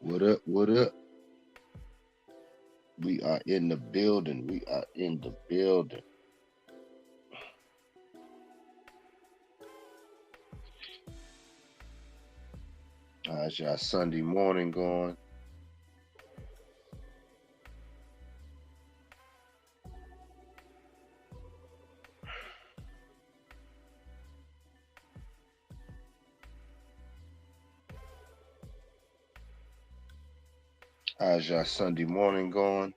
What up? What up? We are in the building. We are in the building. How's y'all Sunday morning going? How's y'all Sunday morning going?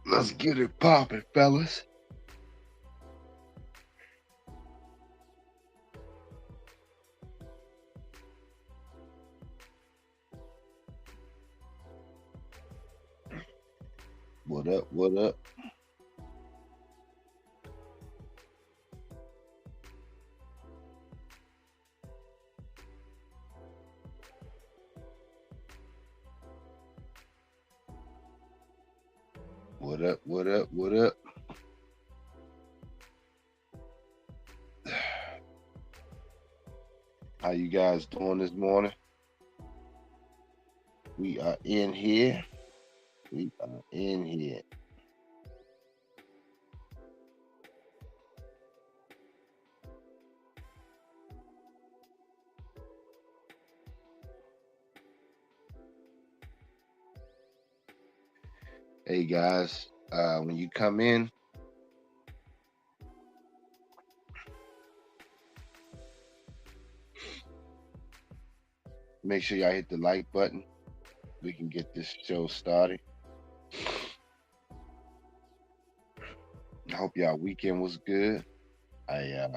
Let's get it popping, fellas. What up? What up? What up? What up? What up? How you guys doing this morning? We are in here. We are in here. Hey guys, when you come in, make sure y'all hit the like button. We can get this show started. I hope y'all weekend was good. I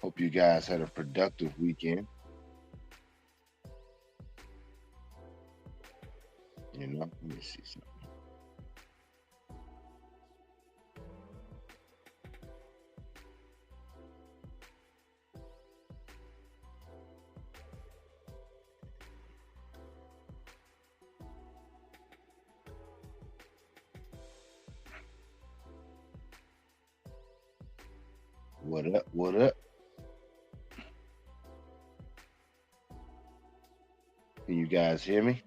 hope you guys had a productive weekend. Let me see something. What up? What up? Can you guys hear me?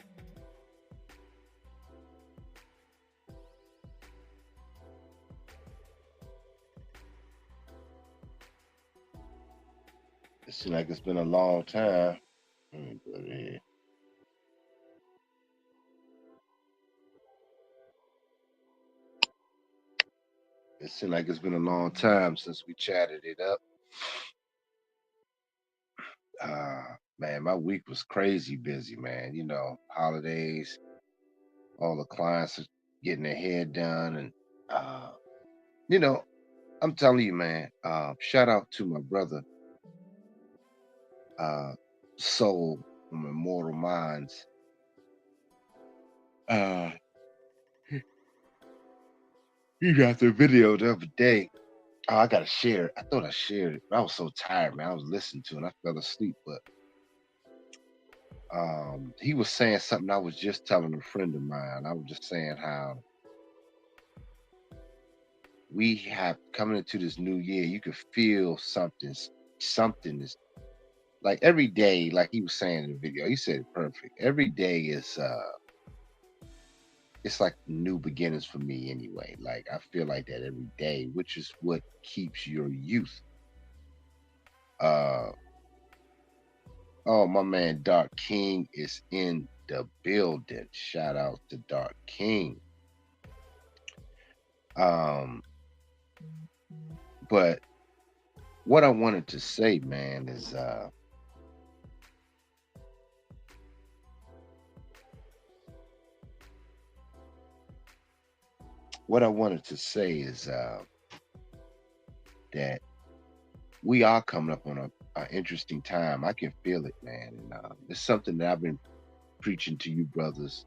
It seems like it's been a long time. Let me go there. It seems like it's been a long time since we chatted it up. Man, my week was crazy busy, man. Holidays, all the clients are getting their hair done. And, uh, you know, I'm telling you, man, shout out to my brother, uh, Soul from Immortal Minds. Uh, he got the video the other day. Oh, I gotta share it. I thought I shared it, but I was so tired, man. I was listening to it and I fell asleep. But he was saying something I was just telling a friend of mine. I was just saying how we have coming into this new year, you could feel something is like every day, like he was saying in the video, he said it perfect. Every day is it's like new beginnings for me anyway. Like I feel like that every day, which is what keeps your youth. Uh oh, my man Dark King is in the building. Shout out to Dark King. Um, but what I wanted to say, man, is what I wanted to say is that we are coming up on a interesting time. I can feel it, man. And it's something that I've been preaching to you brothers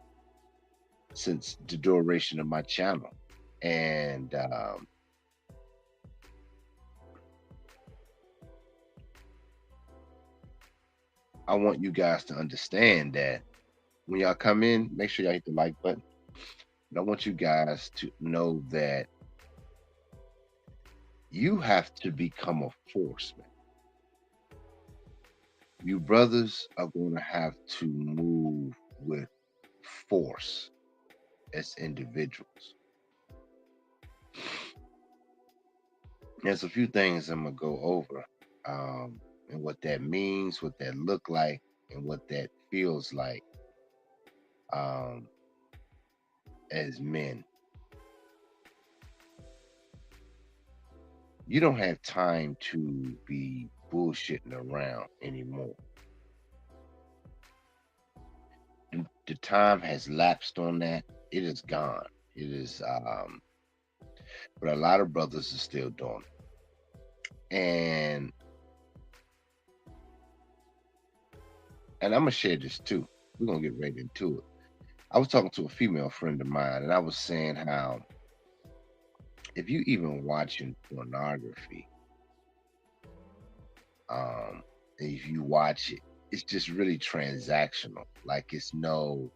since the duration of my channel. And I want you guys to understand that when y'all come in, make sure y'all hit the like button. And I want you guys to know that you have to become a force, man. You brothers are going to have to move with force as individuals. There's a few things I'm gonna go over, and what that means, what that look like, and what that feels like, um, as men. You don't have time to be bullshitting around anymore. The time has lapsed on that. It is gone. It is, but a lot of brothers are still doing it. And I'm gonna share this too. We're gonna get right into it. I was talking to a female friend of mine, and I was saying how if you even watching pornography, um, if you watch it, it's just really transactional. Like it's no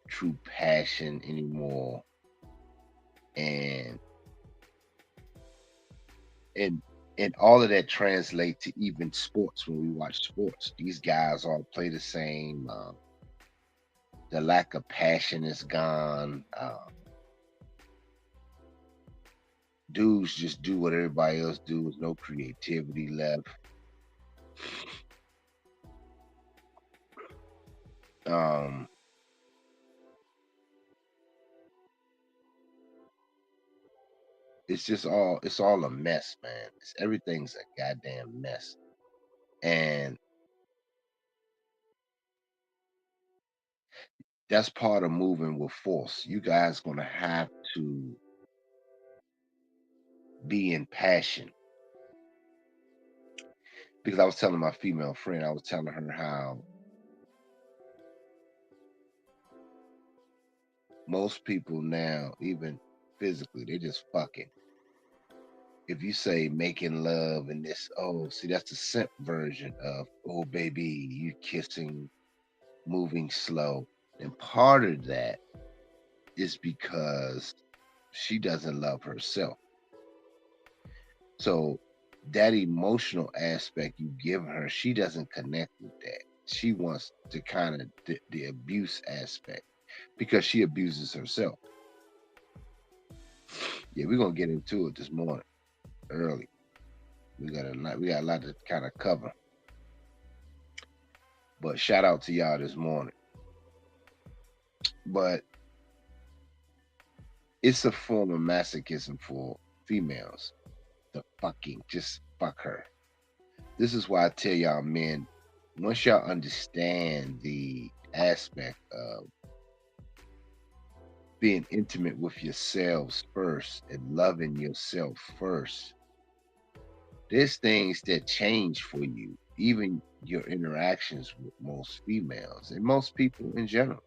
true passion anymore, and and and all of that translate to even sports. When we watch sports, these guys all play the same. The lack of passion is gone. Dudes just do what everybody else do. There's no creativity left. Um, it's all a mess, man. Everything's a goddamn mess, and that's part of moving with force. You guys gonna have to be in passion, because I was telling my female friend, I was telling her how most people now, even physically, they just fucking. If you say making love and this, oh, see, that's the simp version of, oh, baby, you kissing, moving slow. And part of that is because she doesn't love herself. So that emotional aspect you give her, she doesn't connect with that. She wants to kind of the abuse aspect because she abuses herself. Yeah, we're gonna get into it this morning early. We got a lot to kind of cover. But shout out to y'all this morning. But it's a form of masochism for females. The fucking just fuck her. This is why I tell y'all men, once y'all understand the aspect of being intimate with yourselves first and loving yourself first, there's things that change for you, even your interactions with most females and most people in general,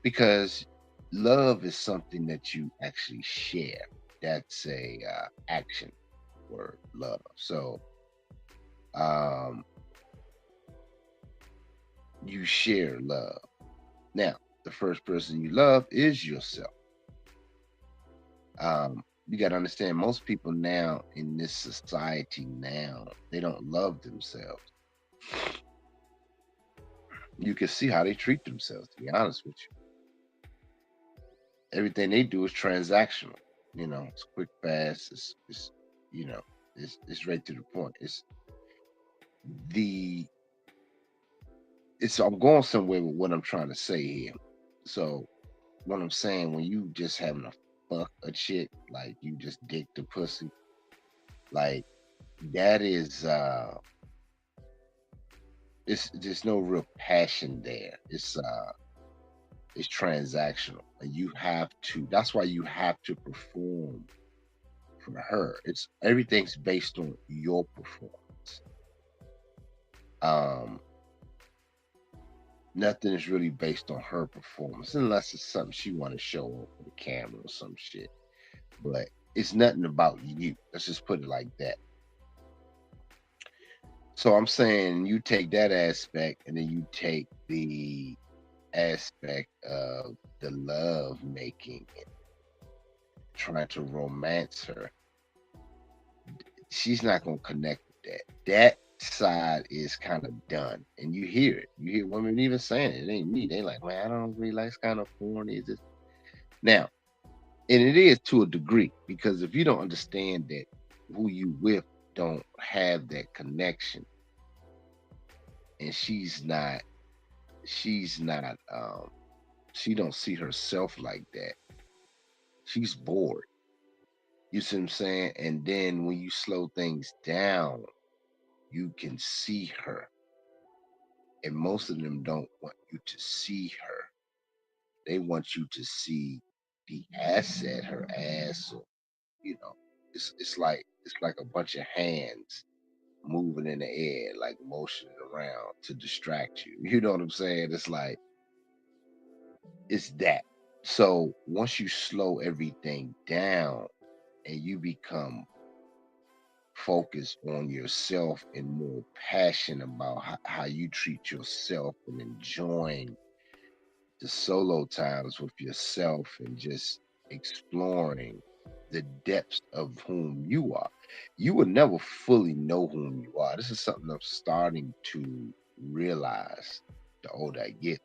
because love is something that you actually share. That's a action word, love. So um, you share love. Now, the first person you love is yourself. You got to understand, most people now in this society now, they don't love themselves. You can see how they treat themselves, to be honest with you. Everything they do is transactional. It's quick, fast. It's you know, it's right to the point. The I'm going somewhere with what I'm trying to say here. So what I'm saying, when you just having a fuck a chick, like you just dick the pussy, like that is it's there's no real passion there. It's transactional. And you have to that's why you have to perform for her. It's everything's based on your performance. Um Nothing is really based on her performance unless it's something she want to show on the camera or some shit. But it's nothing about you. Let's just put it like that. So I'm saying you take that aspect and then you take the aspect of the love making and trying to romance her, she's not gonna connect with that. That side is kind of done, and you hear it. You hear women even saying it. It ain't me. They like, man, I don't really like. It's kind of corny. Is this now? And it is to a degree because if you don't understand that who you with don't have that connection, and she's not she don't see herself like that. She's bored. You see what I'm saying? And then when you slow things down, you can see her. And most of them don't want you to see her. They want you to see the asset, her ass, or you know, it's like a bunch of hands moving in the air, like motioning around to distract you. You know what I'm saying? It's like it's that. So once you slow everything down and you become focused on yourself and more passionate about how you treat yourself and enjoying the solo times with yourself and just exploring the depths of whom you are. You will never fully know whom you are. This is something I'm starting to realize the older I get.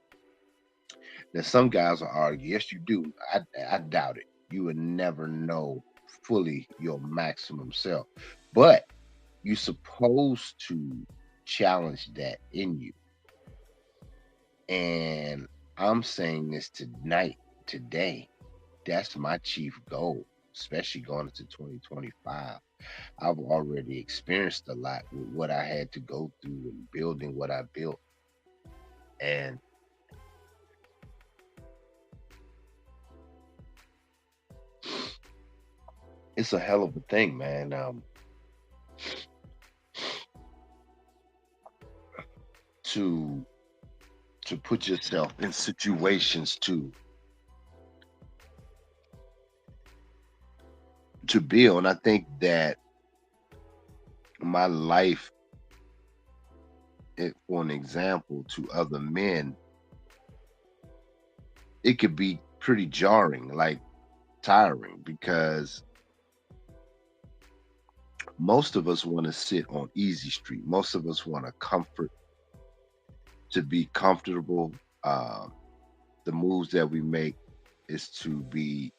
Now, some guys will argue, yes, you do. I doubt it. You will never know fully your maximum self. But you're supposed to challenge that in you. And I'm saying this tonight, today. That's my chief goal, especially going into 2025. I've already experienced a lot with what I had to go through and building what I built. And it's a hell of a thing, man. To put yourself in situations to build. And I think that my life, for an example, to other men, it could be pretty jarring, like tiring, because most of us want to sit on easy street. Most of us want to comfort to be comfortable. Um, the moves that we make is to be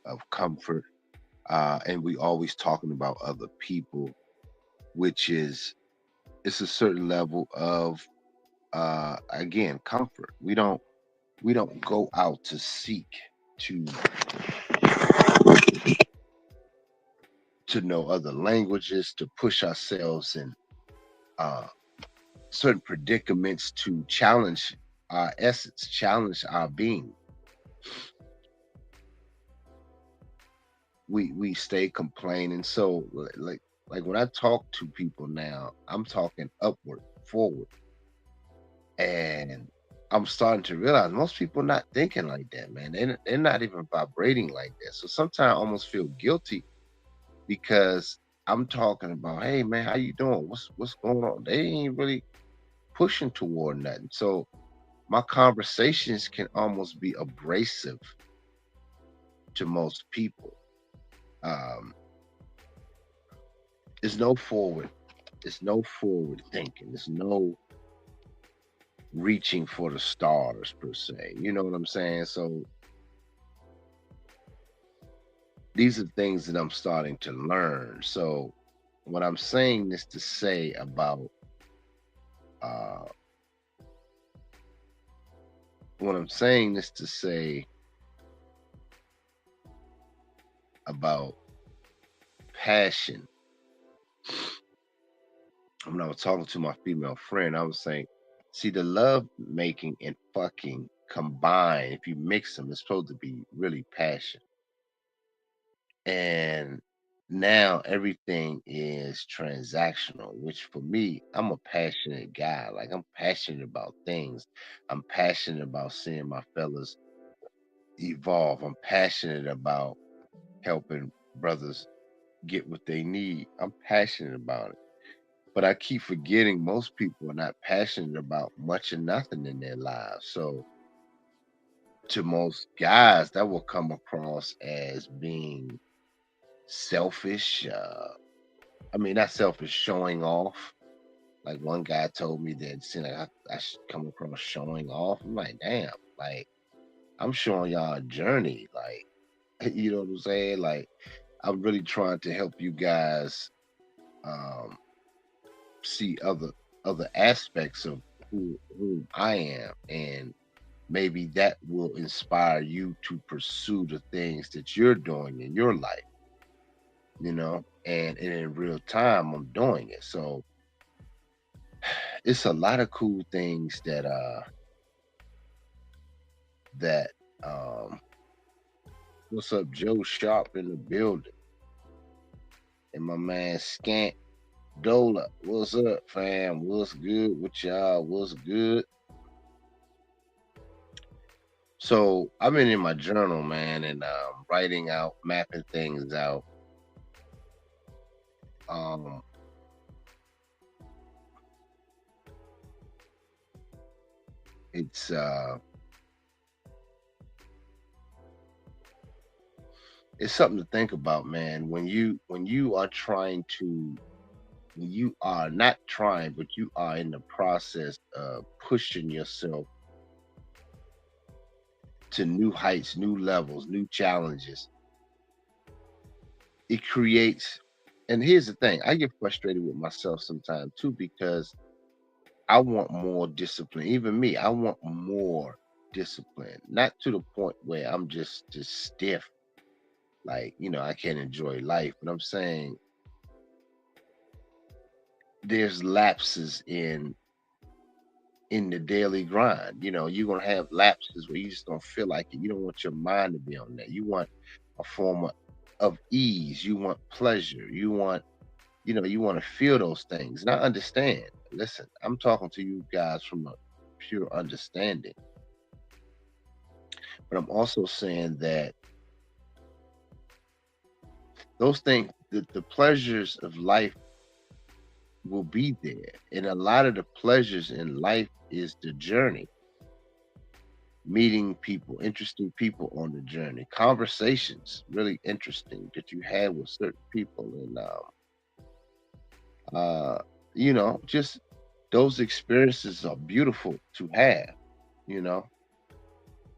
of comfort, and we always talking about other people, which is it's a certain level of again comfort. We don't go out to seek to to know other languages, to push ourselves in uh, certain predicaments, to challenge our essence, challenge our being. We stay complaining. So like when I talk to people now, I'm talking upward, forward, and I'm starting to realize most people not thinking like that, man. They're not even vibrating like that. So sometimes I almost feel guilty because I'm talking about, hey man, how you doing? What's going on? They ain't really pushing toward nothing. So my conversations can almost be abrasive to most people. Um, there's no forward. There's no forward thinking. There's no reaching for the stars per se. You know what I'm saying? So these are things that I'm starting to learn. So what I'm saying this to say about uh what I'm saying this to say about passion. When I was talking to my female friend, I was saying, see, the love making and fucking combined, if you mix them, it's supposed to be really passion. And now everything is transactional, which for me, I'm a passionate guy. Like I'm passionate about things. I'm passionate about seeing my fellas evolve. I'm passionate about helping brothers get what they need. I'm passionate about it. But I keep forgetting most people are not passionate about much or nothing in their lives. So to most guys, that will come across as being selfish. I mean, not selfish, showing off. Like one guy told me that, see, like I should come across showing off. I'm like, damn, like I'm showing y'all a journey. Like, you know what I'm saying? Like, I'm really trying to help you guys um, see other aspects of who I am, and maybe that will inspire you to pursue the things that you're doing in your life. And in real time, I'm doing it. So it's a lot of cool things that what's up, Joe Sharp in the building, and my man Scant Dola. What's up, fam? What's good with y'all? What's good? So I've been in my journal, man, and writing out, mapping things out. Um, it's it's something to think about, man. When you are trying to, when you are not trying, but you are in the process of pushing yourself to new heights, new levels, new challenges, it creates. And here's the thing: I get frustrated with myself sometimes too because I want more discipline. Even me, I want more discipline. Not to the point where I'm just stiff, like I can't enjoy life. But I'm saying there's lapses in the daily grind. You're gonna have lapses where you just don't feel like it. You don't want your mind to be on that. You want a form of ease. You want pleasure. You want to feel those things. And I understand. Listen, I'm talking to you guys from a pure understanding. But I'm also saying that those things, the pleasures of life will be there. And a lot of the pleasures in life is the journey, meeting people, interesting people on the journey, conversations really interesting that you had with certain people. And, just those experiences are beautiful to have, you know,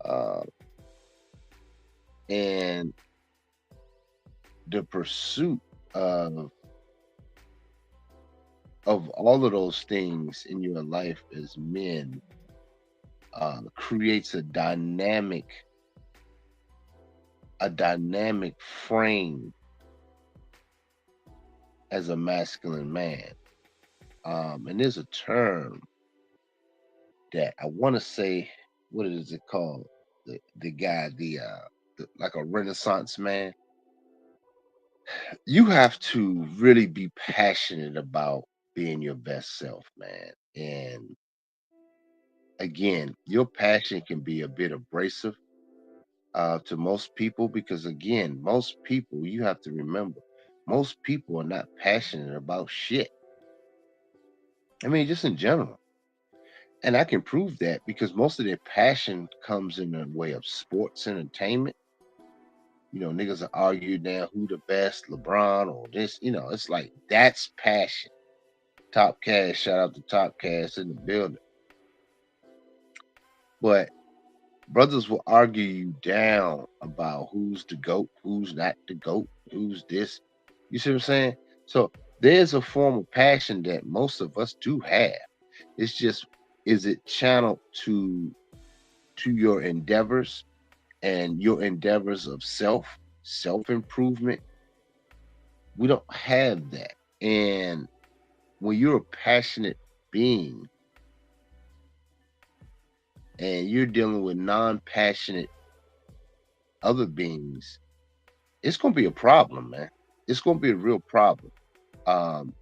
uh, and the pursuit of all of those things in your life as men creates a dynamic frame as a masculine man. And there's a term that I want to say, what is it called? The guy, like a Renaissance man. You have to really be passionate about being your best self, man. And again, your passion can be a bit abrasive to most people because, again, most people, you have to remember, most people are not passionate about shit. I mean, just in general. And I can prove that because most of their passion comes in the way of sports entertainment. Niggas are arguing now who the best, LeBron or this. It's like that's passion. Top Cash, shout out to Top Cash in the building. But brothers will argue you down about who's the GOAT, who's not the GOAT, who's this. You see what I'm saying? So there's a form of passion that most of us do have. It's just, is it channeled to your endeavors and your endeavors of self improvement? We don't have that. And when you're a passionate being and you're dealing with non-passionate other beings, it's gonna be a problem, man. It's gonna be a real problem. Um,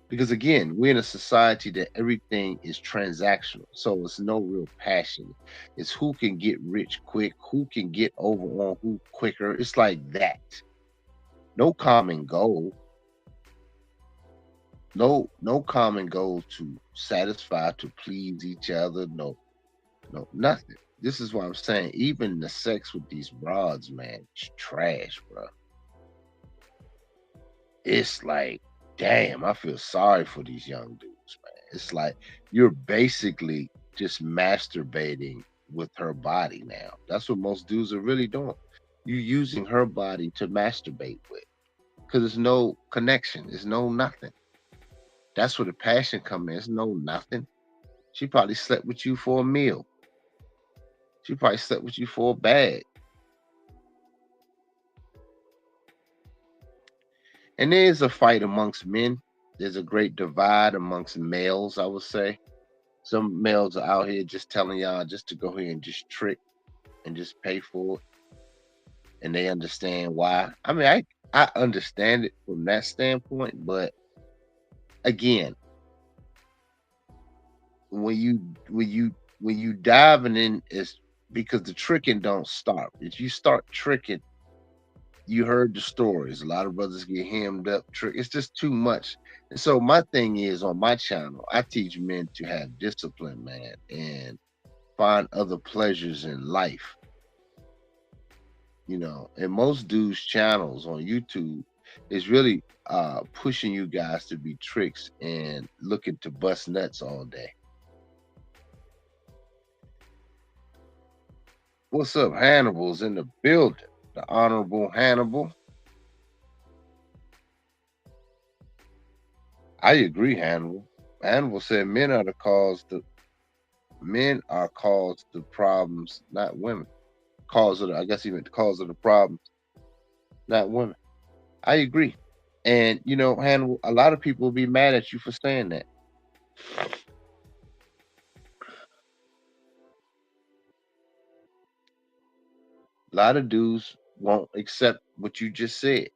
because again, we're in a society that everything is transactional. So it's no real passion. It's who can get rich quick, who can get over on who quicker. It's like that. No common goal. No common goal to satisfy, to please each other. No, no, nothing. this is what I'm saying. Even the sex with these broads, man, it's trash, bro. It's like, damn, I feel sorry for these young dudes, man. It's like you're basically just masturbating with her body now. That's what most dudes are really doing. You using her body to masturbate with because there's no connection. There's no nothing. That's where the passion comes in. There's no nothing. She probably slept with you for a meal. She probably slept with you for a bag. And there's a fight amongst men. There's a great divide amongst males, I would say. Some males are out here just telling y'all just to go here and just trick and just pay for it. And they understand why. I mean, I understand it from that standpoint, but again, when you diving in is because the tricking don't stop. If you start tricking, you heard the stories. A lot of brothers get hemmed up. Trick. It's just too much. And so my thing is on my channel, I teach men to have discipline, man, and find other pleasures in life. And most dudes' channels on YouTube is really pushing you guys to be tricks and looking to bust nuts all day. What's up? Hannibal's in the building. The Honorable Hannibal. I agree, Hannibal. Hannibal said men are caused the problems, not women. I guess he meant the cause of the problems, not women. I agree. And Hannibal, a lot of people will be mad at you for saying that. A lot of dudes won't accept what you just said.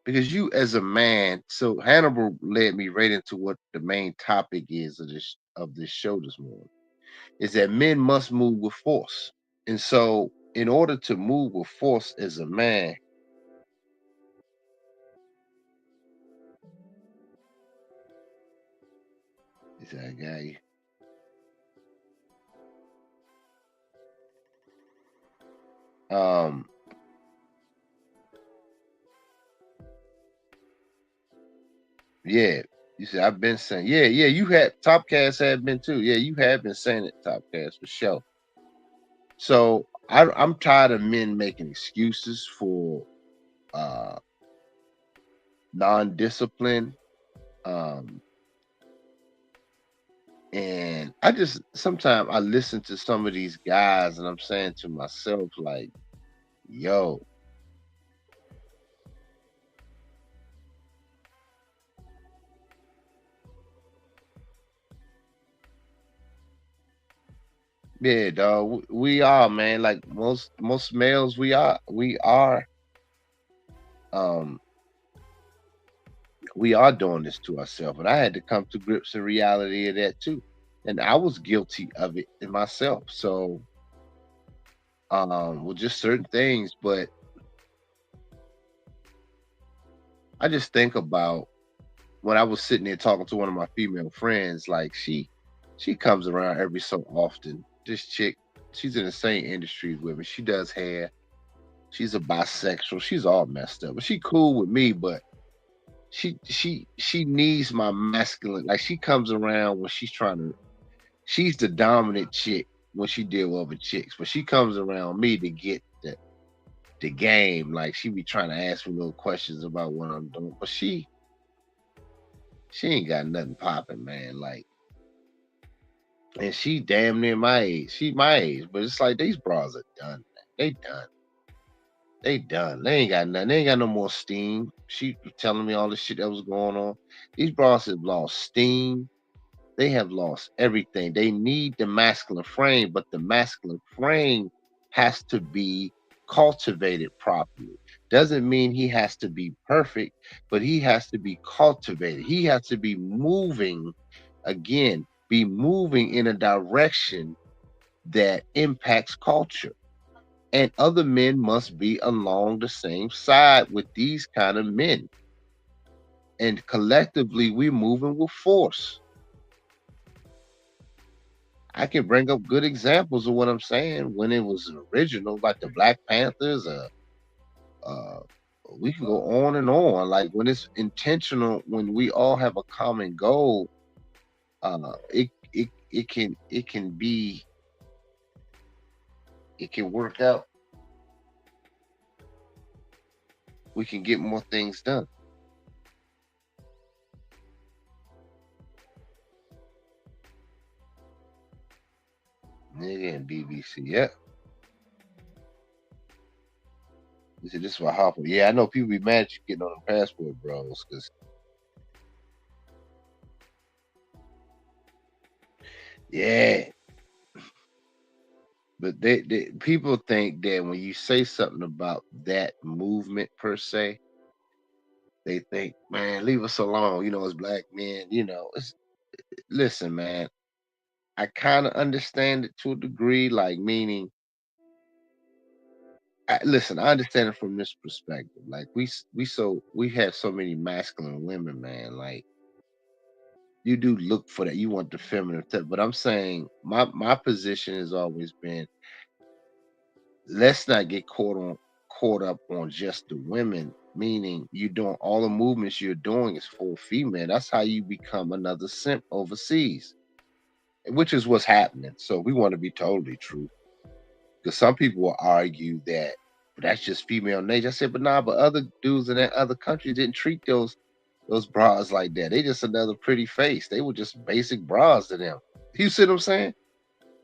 Because you as a man, so Hannibal led me right into what the main topic is of this show this morning, is that men must move with force. And so in order to move with force as a man, is that guy? Um, yeah. You said I've been saying, yeah, you had Topcast had been too. Yeah, you have been saying it, Topcast, for sure. So I'm tired of men making excuses for uh non-discipline. Um and I just sometimes I listen to some of these guys and I'm saying to myself, like, yo, yeah, dog, we are, man. Like most males, um we are doing this to ourselves. And I had to come to grips in reality of that too. And I was guilty of it in myself. So with just certain things, but I just think about when I was sitting there talking to one of my female friends, like she comes around every so often. This chick, she's in the same industry with me. She does hair. She's a bisexual. She's all messed up, but she cool with me. But she needs my masculine. Like she comes around when she's trying to. She's the dominant chick when she deal with other chicks, but she comes around me to get the game. Like she be trying to ask me little questions about what I'm doing, but she ain't got nothing popping, man. Like, and she damn near my age. She my age, but it's like these bras are done. Man. They done. They done. They ain't got nothing. They ain't got no more steam. She was telling me all the shit that was going on. These bras have lost steam. They have lost everything. They need the masculine frame, but the masculine frame has to be cultivated properly. Doesn't mean he has to be perfect, but he has to be cultivated. He has to be moving again, be moving in a direction that impacts culture. And other men must be along the same side with these kind of men. And collectively, we're moving with force. I can bring up good examples of what I'm saying when it was original, like the Black Panthers. Uh, we can go on and on. Like when it's intentional, when we all have a common goal, it can be, it can work out. We can get more things done. Nigga and BBC. Yeah. He said, this is what Hopper. Yeah, I know people be mad at you getting on the passport, bros, because yeah, but they people think that when you say something about that movement per se, they think, man, leave us alone. As black men, listen, man. I kind of understand it to a degree, like meaning, listen, I understand it from this perspective. Like we have so many masculine women, man. Like you do look for that. You want the feminine touch, but I'm saying my position has always been, let's not get caught up on just the women. Meaning, you doing all the movements you're doing is for female. That's how you become another simp overseas, which is what's happening. So we want to be totally true, because some people will argue that, but that's just female nature. I said, but nah, but other dudes in that other country didn't treat those bras like that. They just another pretty face. They were just basic bras to them. You see what I'm saying?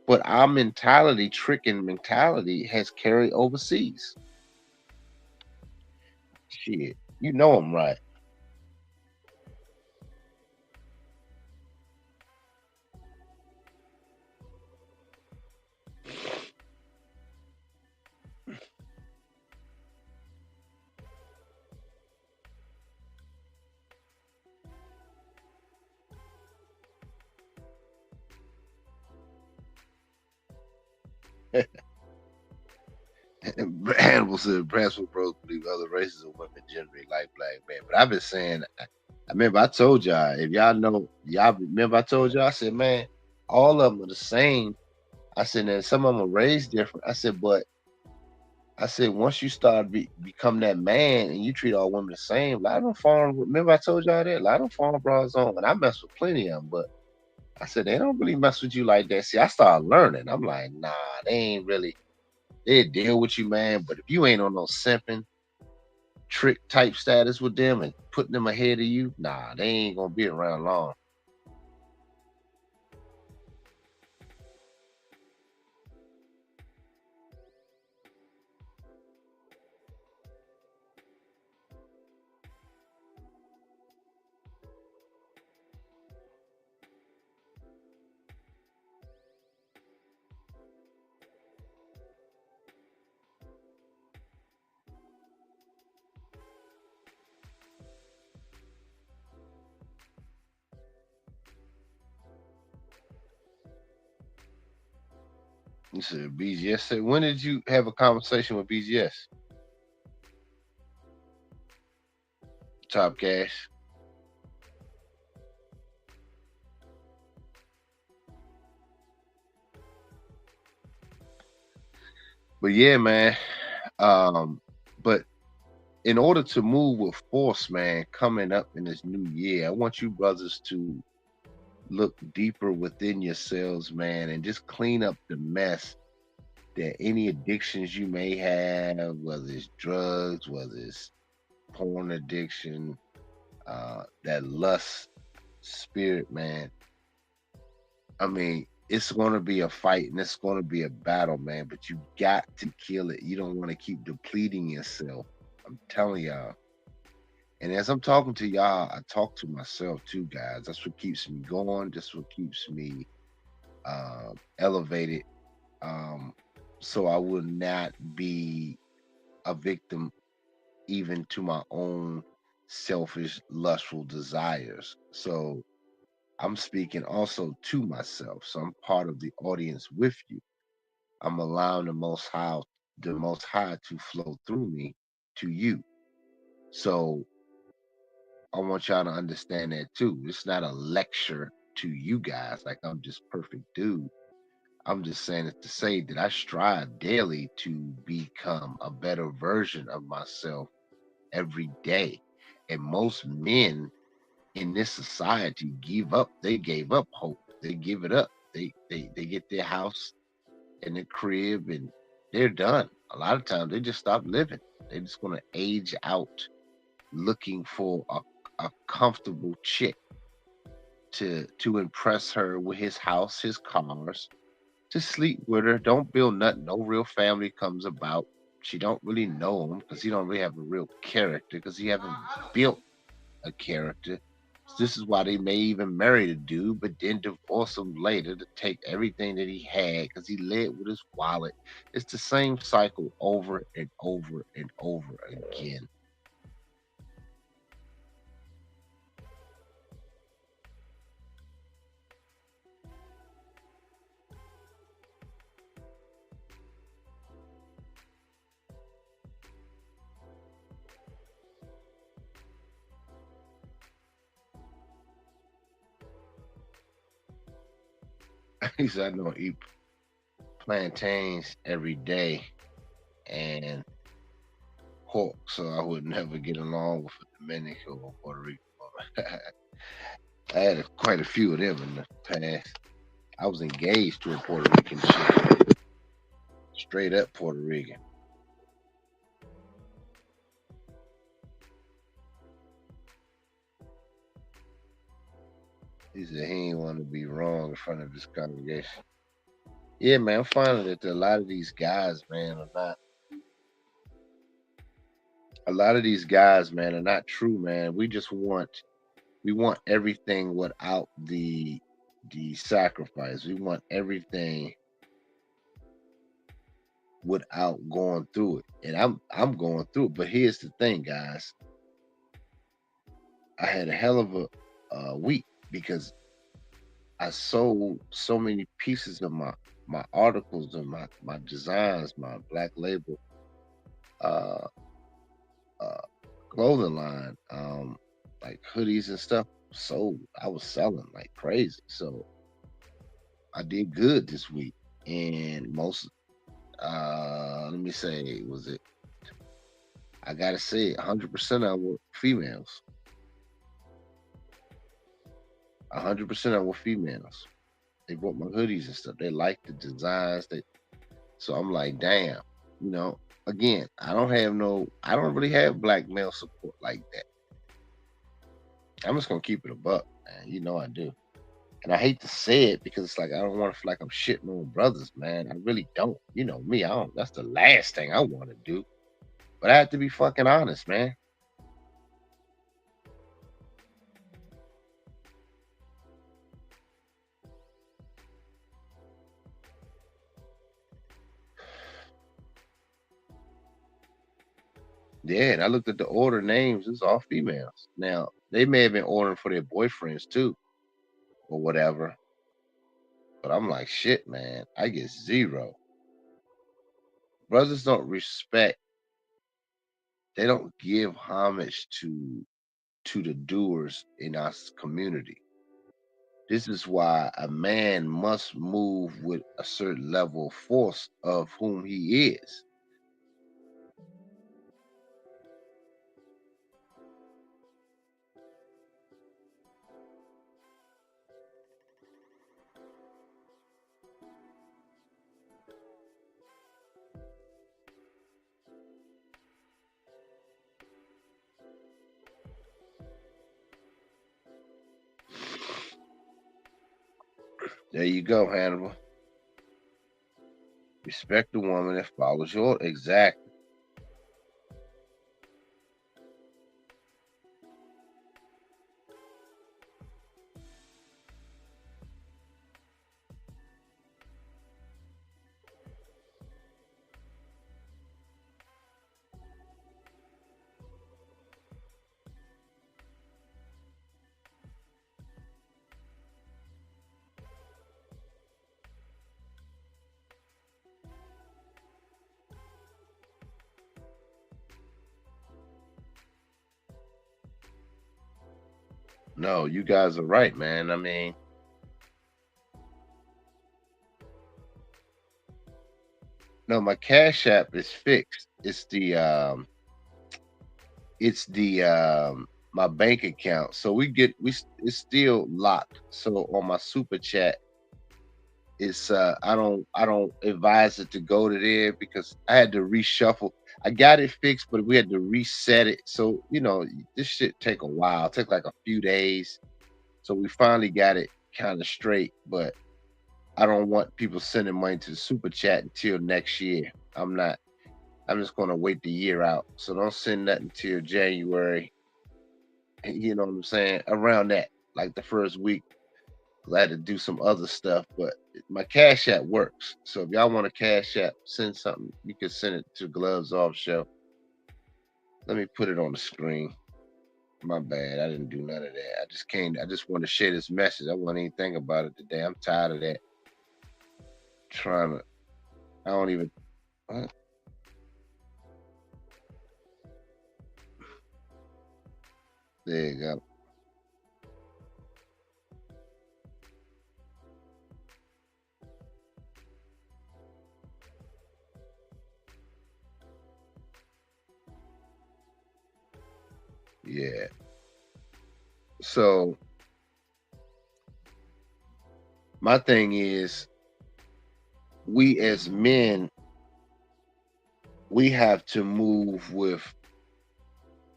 But our mentality, tricking mentality, has carried overseas. Shit, I'm right. Hannibal said, perhaps for bros believe other races of women generally like black men. But I've been saying, I remember I told y'all, if y'all know, y'all remember I told y'all, I said, man, all of them are the same. I said, and some of them are raised different. I said, but I said, once you start become that man and you treat all women the same, a lot of them farm. Remember I told y'all that a lot of them farm bras on, and I mess with plenty of them. But I said they don't really mess with you like that. See, I started learning. I'm like, nah, they ain't really. They deal with you, man. But if you ain't on no simping trick type status with them and putting them ahead of you, nah, they ain't gonna be around long. You said BGS said, when did you have a conversation with BGS? Top Cash. But yeah, man. But in order to move with force, man, coming up in this new year, I want you brothers to look deeper within yourselves, man, and just clean up the mess that any addictions you may have, whether it's drugs, whether it's porn addiction, that lust spirit, man. I mean, it's going to be a fight and it's going to be a battle, man, but you got to kill it. You don't want to keep depleting yourself. I'm telling y'all. And as I'm talking to y'all, I talk to myself too, guys. That's what keeps me going. That's what keeps me elevated. Um, so I will not be a victim even to my own selfish, lustful desires. So I'm speaking also to myself. So I'm part of the audience with you. I'm allowing the most high to flow through me to you. So I want y'all to understand that too. It's not a lecture to you guys like I'm just perfect dude. I'm just saying it to say that I strive daily to become a better version of myself every day. And most men in this society give up. They gave up hope. They give it up. They get their house and their crib and they're done. A lot of times they just stop living. They just want to age out looking for a comfortable chick to impress her with his house, his cars, to sleep with her. Don't build nothing. No real family comes about. She don't really know him because he don't really have a real character because he haven't built a character. This is why they may even marry the dude, but then divorce him later to take everything that he had because he led with his wallet. It's the same cycle over and over and over again. He said, I don't eat plantains every day and pork, so I would never get along with a Dominican or Puerto Rican woman. I had quite a few of them in the past. I was engaged to a Puerto Rican chick, straight up Puerto Rican. He said he ain't want to be wrong in front of his congregation. Yeah, man, I'm finding that a lot of these guys, man, are not. A lot of these guys, man, are not true, man. We want everything without the sacrifice. We want everything without going through it. And I'm going through it. But here's the thing, guys. I had a hell of a week because I sold so many pieces of my articles and my designs, my black label uh, uh, clothing line, like hoodies and stuff. Sold. I was selling like crazy. So I did good this week. And most, let me say, was it? I gotta say, 100% of them were females. 100% of them were females. They bought my hoodies and stuff. They liked the designs. So I'm like, damn, you know. Again, I don't really have black male support like that. I'm just gonna keep it a buck, man. You know I do. And I hate to say it because it's like I don't want to feel like I'm shitting on brothers, man. I really don't. You know me, I don't. That's the last thing I want to do. But I have to be fucking honest, man. Yeah, and I looked at the order names. It's all females. Now they may have been ordering for their boyfriends too, or whatever. But I'm like, shit, man. I get zero. Brothers don't respect. They don't give homage to the doers in our community. This is why a man must move with a certain level of force of whom he is. There you go, Hannibal. Respect the woman that follows your exactly. No, you guys are right, man. I mean, No, my Cash App is fixed. It's the my bank account. So it's still locked. So on my super chat, it's I don't advise it to go to there because I had to reshuffle. I got it fixed, but we had to reset it. So, this shit take a while. Take like a few days. So we finally got it kind of straight, but I don't want people sending money to the super chat until next year. I'm just gonna wait the year out. So don't send nothing till January. You know what I'm saying? Around that, like the first week. 'Cause I had to do some other stuff, but my Cash App works. So if y'all want a Cash App, send something. You can send it to Gloves Off Show. Let me put it on the screen. My bad. I didn't do none of that. I just came. I just want to share this message. I want anything about it today. I'm tired of that. Trying to. I don't even. What? There you go. Yeah. So my thing is, we as men, we have to move with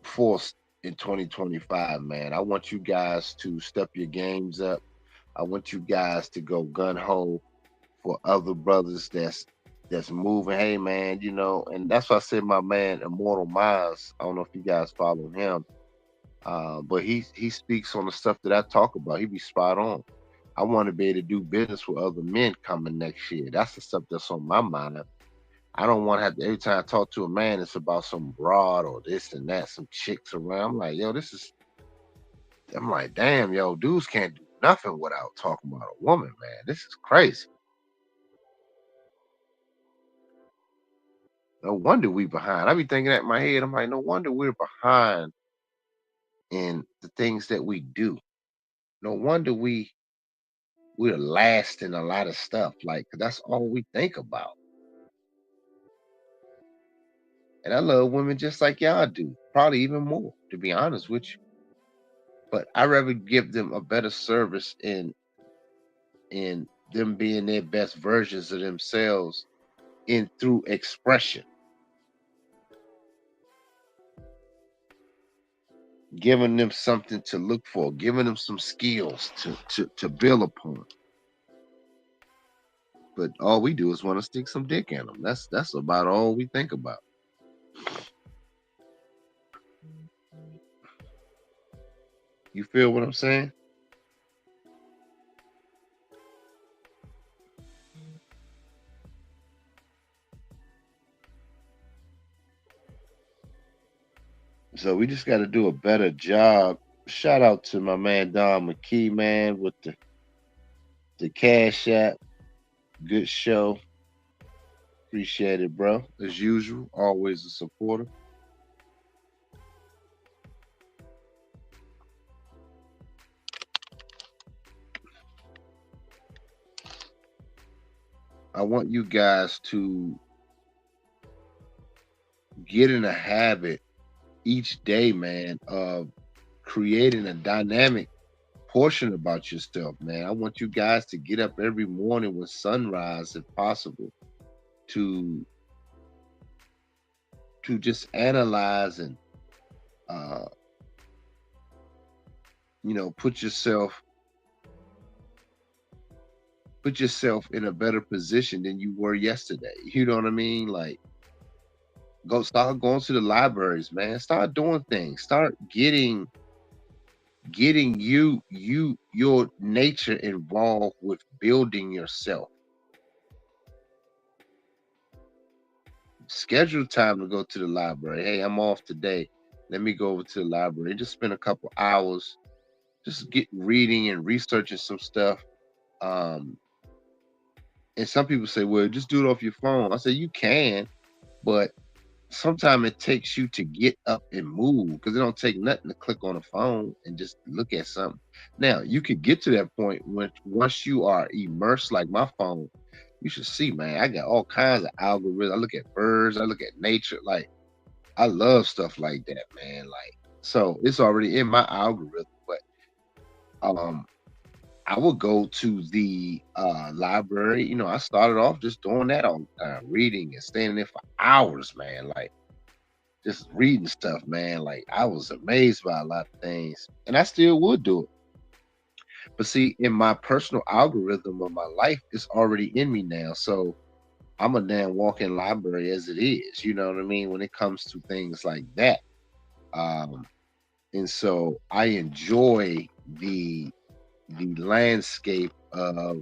force in 2025, man. I want you guys to step your games up. I want you guys to go gun ho for other brothers that's moving. Hey man, and that's why I said my man Immortal Minds. I don't know if you guys follow him. But he speaks on the stuff that I talk about. He be spot on. I want to be able to do business with other men coming next year. That's the stuff that's on my mind. I don't want to have to every time I talk to a man, it's about some broad or this and that, some chicks around. I'm like, yo, I'm like, damn, yo, dudes can't do nothing without talking about a woman, man. This is crazy. No wonder we behind. I be thinking that in my head. I'm like, no wonder we're behind in the things that we do. No wonder we're last in a lot of stuff. Like that's all we think about. And I love women just like y'all do, probably even more, to be honest with you. But I rather give them a better service in them being their best versions of themselves in through expression, giving them something to look for, giving them some skills to build upon. But all we do is want to stick some dick in them. That's about all we think about. You feel what I'm saying? So we just got to do a better job. Shout out to my man Don McKee, man, with the Cash App. Good show. Appreciate it, bro. As usual, always a supporter. I want you guys to get in a habit each day, man, of creating a dynamic portion about yourself, man. I want you guys to get up every morning with sunrise, if possible, to just analyze and uh, put yourself in a better position than you were yesterday. You know what I mean? Like start going to the libraries, man. Start doing things. Start getting your nature involved with building yourself. Schedule time to go to the library. Hey, I'm off today. Let me go over to the library. Just spend a couple hours just get reading and researching some stuff. Um, and some people say, well, just do it off your phone. I say you can, but sometimes it takes you to get up and move because it don't take nothing to click on a phone and just look at something. Now you could get to that point when once you are immersed like my phone, You should see, man. I got all kinds of algorithms. I look at birds. I look at nature. Like I love stuff like that, man. Like so, it's already in my algorithm. But um, I would go to the library. I started off just doing that all the time, reading and staying there for hours, man. Like just reading stuff, man. Like I was amazed by a lot of things, and I still would do it. But see, in my personal algorithm of my life, it's already in me now. So I'm a damn walking library as it is. You know what I mean? When it comes to things like that. Um, and so I enjoy the landscape of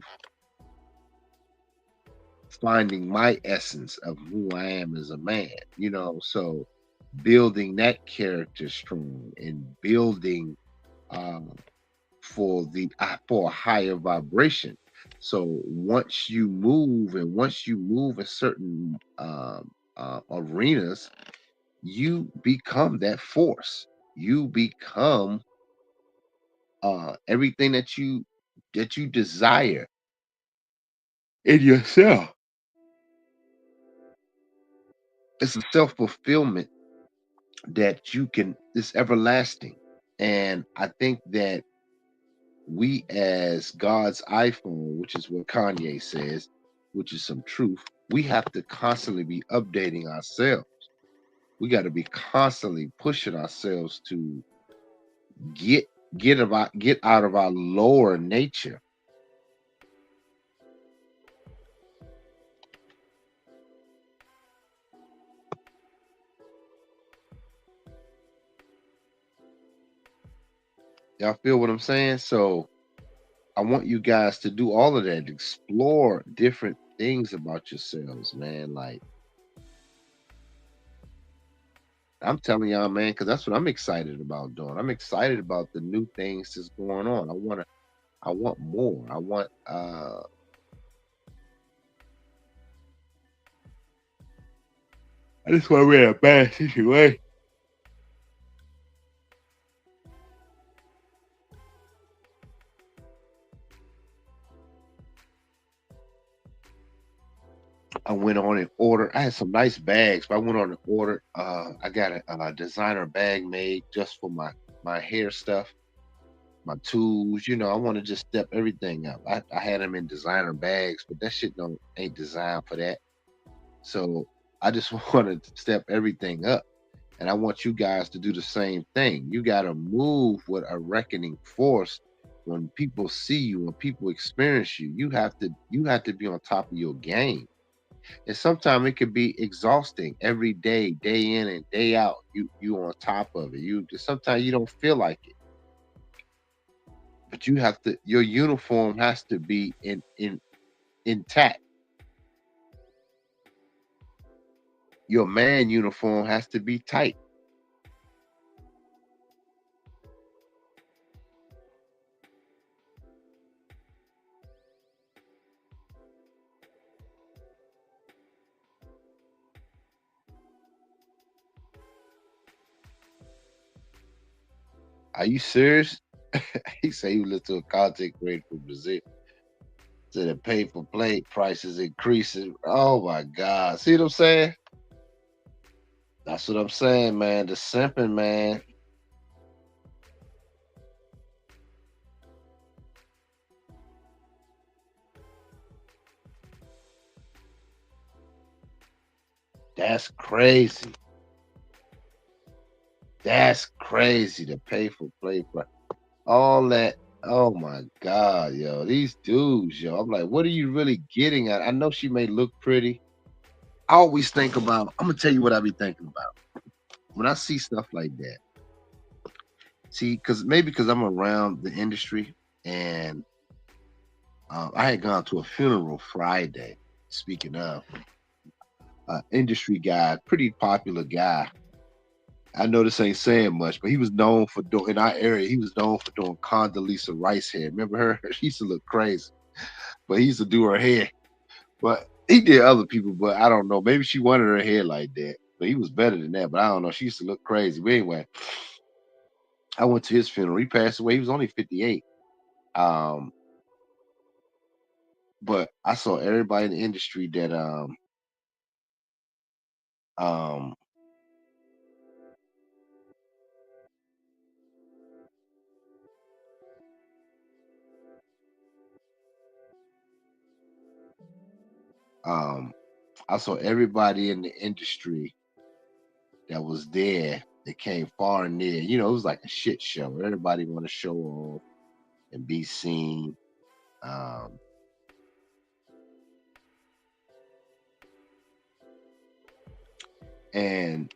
finding my essence of who I am as a man. So building that character strong and building um, for a higher vibration. So once you move in certain arenas, you become that force. You become everything that you desire in yourself. It's a self fulfillment that you can. It's everlasting, and I think that we as God's iPhone, which is what Kanye says, which is some truth, we have to constantly be updating ourselves. We got to be constantly pushing ourselves to get get out of our lower nature. Y'all feel what I'm saying? So I want you guys to do all of that, explore different things about yourselves, man. Like I'm telling y'all, man, because that's what I'm excited about doing. I'm excited about the new things that's going on. I want more. I just want to be in a bad situation. I went on and ordered. I had some nice bags, but I went on and ordered. I got a designer bag made just for my hair stuff, my tools. I want to just step everything up. I had them in designer bags, but that shit don't ain't designed for that. So I just want to step everything up. And I want you guys to do the same thing. You got to move with a reckoning force. When people see you, when people experience you, you have to be on top of your game. And sometimes it can be exhausting every day, day in and day out. You on top of it. You sometimes you don't feel like it, but you have to. Your uniform has to be in intact. Your man uniform has to be tight. Are you serious? He said he listened to a content creator from Brazil. Said the pay for play prices increasing. Oh my God. See what I'm saying? That's what I'm saying, man. The simping, man. That's crazy. That's crazy to pay for play price. All that. Oh my God, yo. These dudes, yo. I'm like, what are you really getting at? I know she may look pretty. I always think about, I'm gonna tell you what I be thinking about. When I see stuff like that. See, because I'm around the industry and I had gone to a funeral Friday. Speaking of industry guy, pretty popular guy. I know this ain't saying much, but he was known for doing in our area. He was known for doing Condoleezza Rice hair. Remember her? She used to look crazy, but he used to do her hair. But he did other people, but I don't know. Maybe she wanted her hair like that, but he was better than that. But I don't know. She used to look crazy. But anyway, I went to his funeral. He passed away. He was only 58. Um, But I saw everybody in the industry that um um I saw everybody in the industry that was there that came far and near. You know, it was like a shit show. Everybody want to show off and be seen. Um, and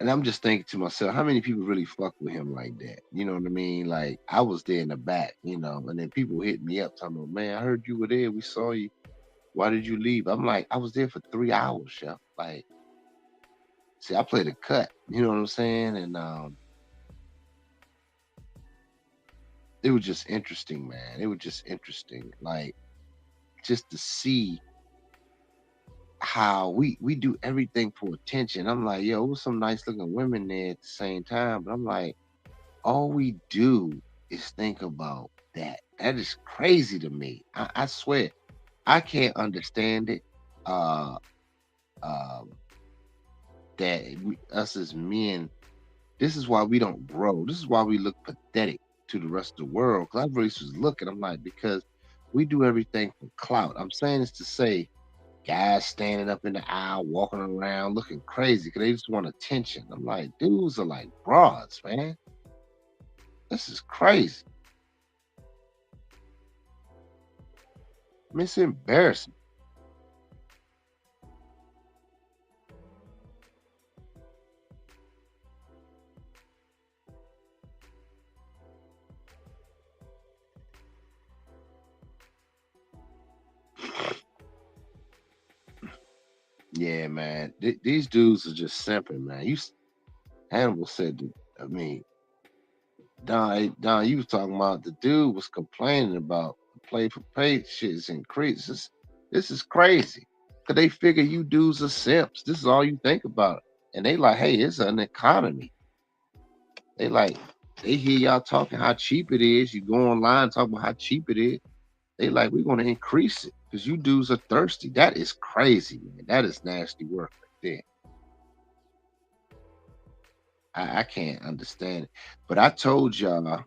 I'm just thinking to myself, how many people really fuck with him like that? You know what I mean? Like I was there in the back, you know, and then people hit me up talking about, man, I heard you were there. We saw you. Why did you leave? I'm like, I was there for 3 hours, chef. Like, see, I played a cut. You know what I'm saying? And it was just interesting, man. It was just interesting, like just to see how we do everything for attention. I'm like, yo, it was some nice looking women there at the same time, but I'm like, all we do is think about that. That is crazy to me. I swear, I can't understand it. Uh, um, that us as men, this is why we don't grow. This is why we look pathetic to the rest of the world. Because I really was looking, I'm like, because we do everything for clout. I'm saying this to say, guys standing up in the aisle, walking around, looking crazy because they just want attention. I'm like, dudes are like broads, man. This is crazy. I mean, it's embarrassing. Yeah, man. These dudes are just simping, man. Hannibal said that. I mean, Don, you was talking about the dude was complaining about the play for pay shit is increased. This is crazy. Cause they figure you dudes are simps. This is all you think about. And they like, hey, it's an economy. They like they hear y'all talking how cheap it is. You go online talking about how cheap it is. They like we're gonna increase it because you dudes are thirsty. That is crazy, man. That is nasty work right there. I can't understand it. But I told y'all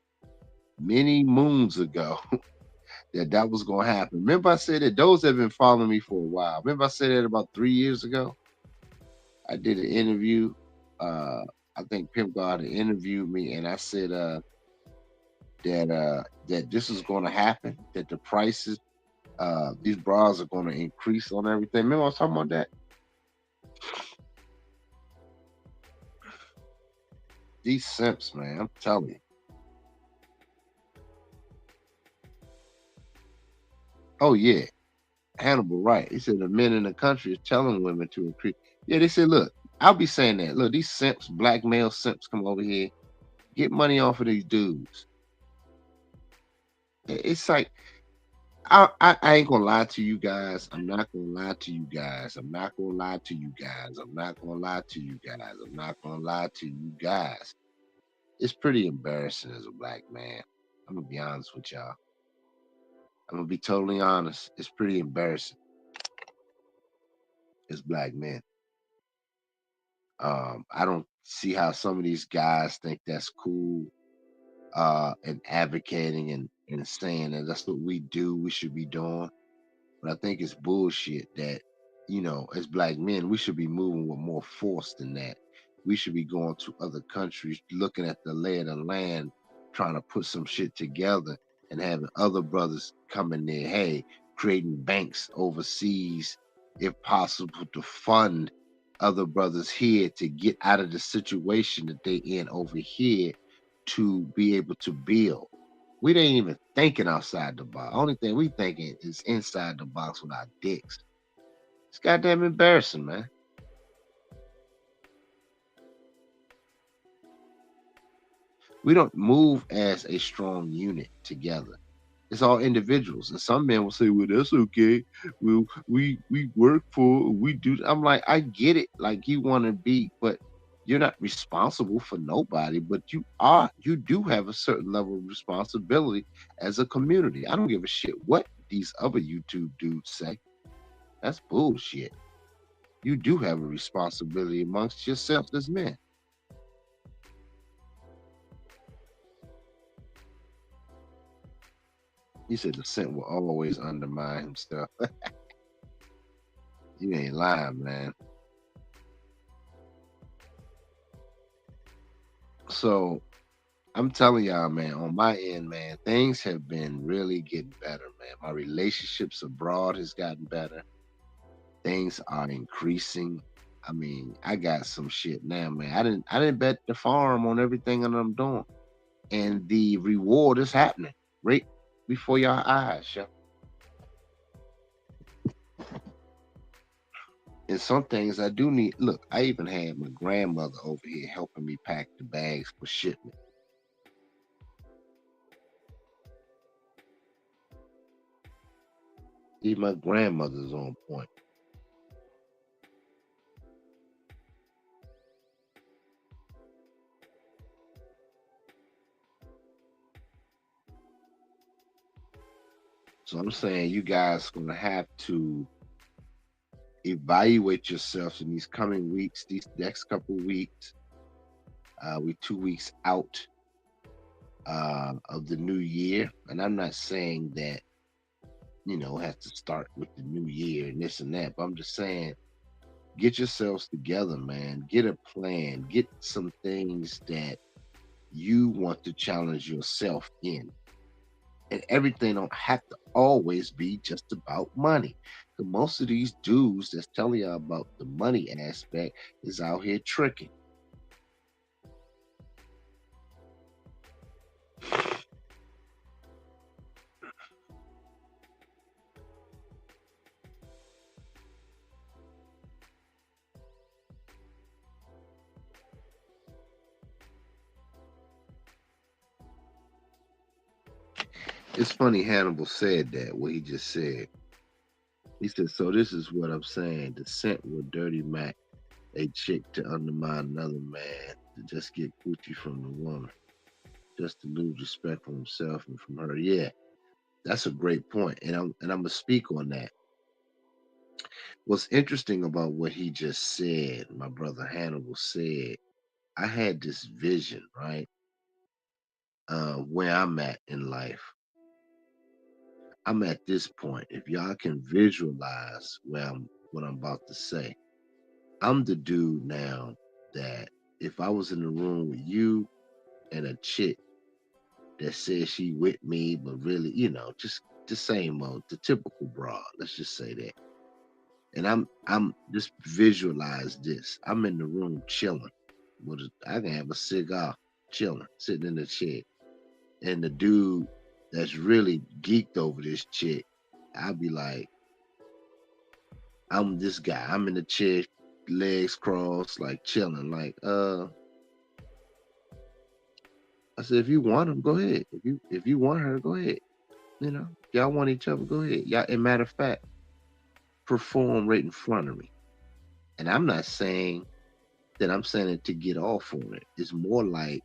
many moons ago that that was gonna happen. Remember I said that those have been following me for a while. Remember I said that about 3 years ago. I did an interview. Uh, I think Pimp God had interviewed me, and I said that this is going to happen. That the prices, these bras are going to increase on everything. Remember I was talking about that? These simps, man. I'm telling you. Oh yeah, Hannibal, right? He said the men in the country is telling women to increase. Yeah, they said, look, I'll be saying that. Look, these simps, black male simps, come over here, get money off of these dudes. It's like I ain't gonna lie to you guys. I'm not gonna lie to you guys. I'm not gonna lie to you guys. I'm not gonna lie to you guys. I'm not gonna lie to you guys. It's pretty embarrassing as a black man. I'm gonna be honest with y'all. I'm gonna be totally honest. It's pretty embarrassing as black men. I don't see how some of these guys think that's cool, and advocating and saying that that's what we do, we should be doing. But I think it's bullshit that, as black men, we should be moving with more force than that. We should be going to other countries, looking at the lay of the land, trying to put some shit together and having other brothers come in there, hey, creating banks overseas, if possible, to fund other brothers here to get out of the situation that they in over here to be able to build. We ain't even thinking outside the box. Only thing we thinking is inside the box with our dicks. It's goddamn embarrassing, man. We don't move as a strong unit together. It's all individuals. And some men will say, well, that's okay. We work for we do. I'm like, I get it. Like you want to be, but you're not responsible for nobody, but you do have a certain level of responsibility as a community. I don't give a shit what these other YouTube dudes say. That's bullshit. You do have a responsibility amongst yourselves as men. He said the scent will always undermine himself. You ain't lying, man. So I'm telling y'all, man, on my end, man, things have been really getting better, man. My relationships abroad has gotten better. Things are increasing. I mean, I got some shit now, man. I didn't bet the farm on everything that I'm doing. And the reward is happening right before your eyes, yo. And some things I do need. Look, I even had my grandmother over here helping me pack the bags for shipment. Even my grandmother's on point. So I'm saying you guys gonna have to evaluate yourselves in these coming weeks, these next couple weeks. We 2 weeks out of the new year, and I'm not saying that has to start with the new year and this and that, but I'm just saying get yourselves together, man. Get a plan. Get some things that you want to challenge yourself in. And everything don't have to always be just about money. 'Cause most of these dudes that's telling you about the money aspect is out here tricking. It's funny Hannibal said that, what he just said. He said, so this is what I'm saying. The scent with Dirty Mac, a chick to undermine another man, to just get coochie from the woman, just to lose respect for himself and from her. Yeah, that's a great point. And I'm gonna speak on that. What's interesting about what he just said, my brother Hannibal said, I had this vision, right? Where I'm at in life. I'm at this point. If y'all can visualize what I'm about to say, I'm the dude now that if I was in the room with you and a chick that says she with me, but really, just the same old, the typical broad. Let's just say that. And I'm just visualize this. I'm in the room chilling. I can have a cigar, chilling, sitting in the chair. And the dude that's really geeked over this chick, I'll be like, I'm this guy. I'm in the chair, legs crossed, like chilling. Like, I said, if you want him, go ahead. If you want her, go ahead. If y'all want each other, go ahead. Y'all, and matter of fact, perform right in front of me. And I'm not saying that I'm saying it to get off on it. It's more like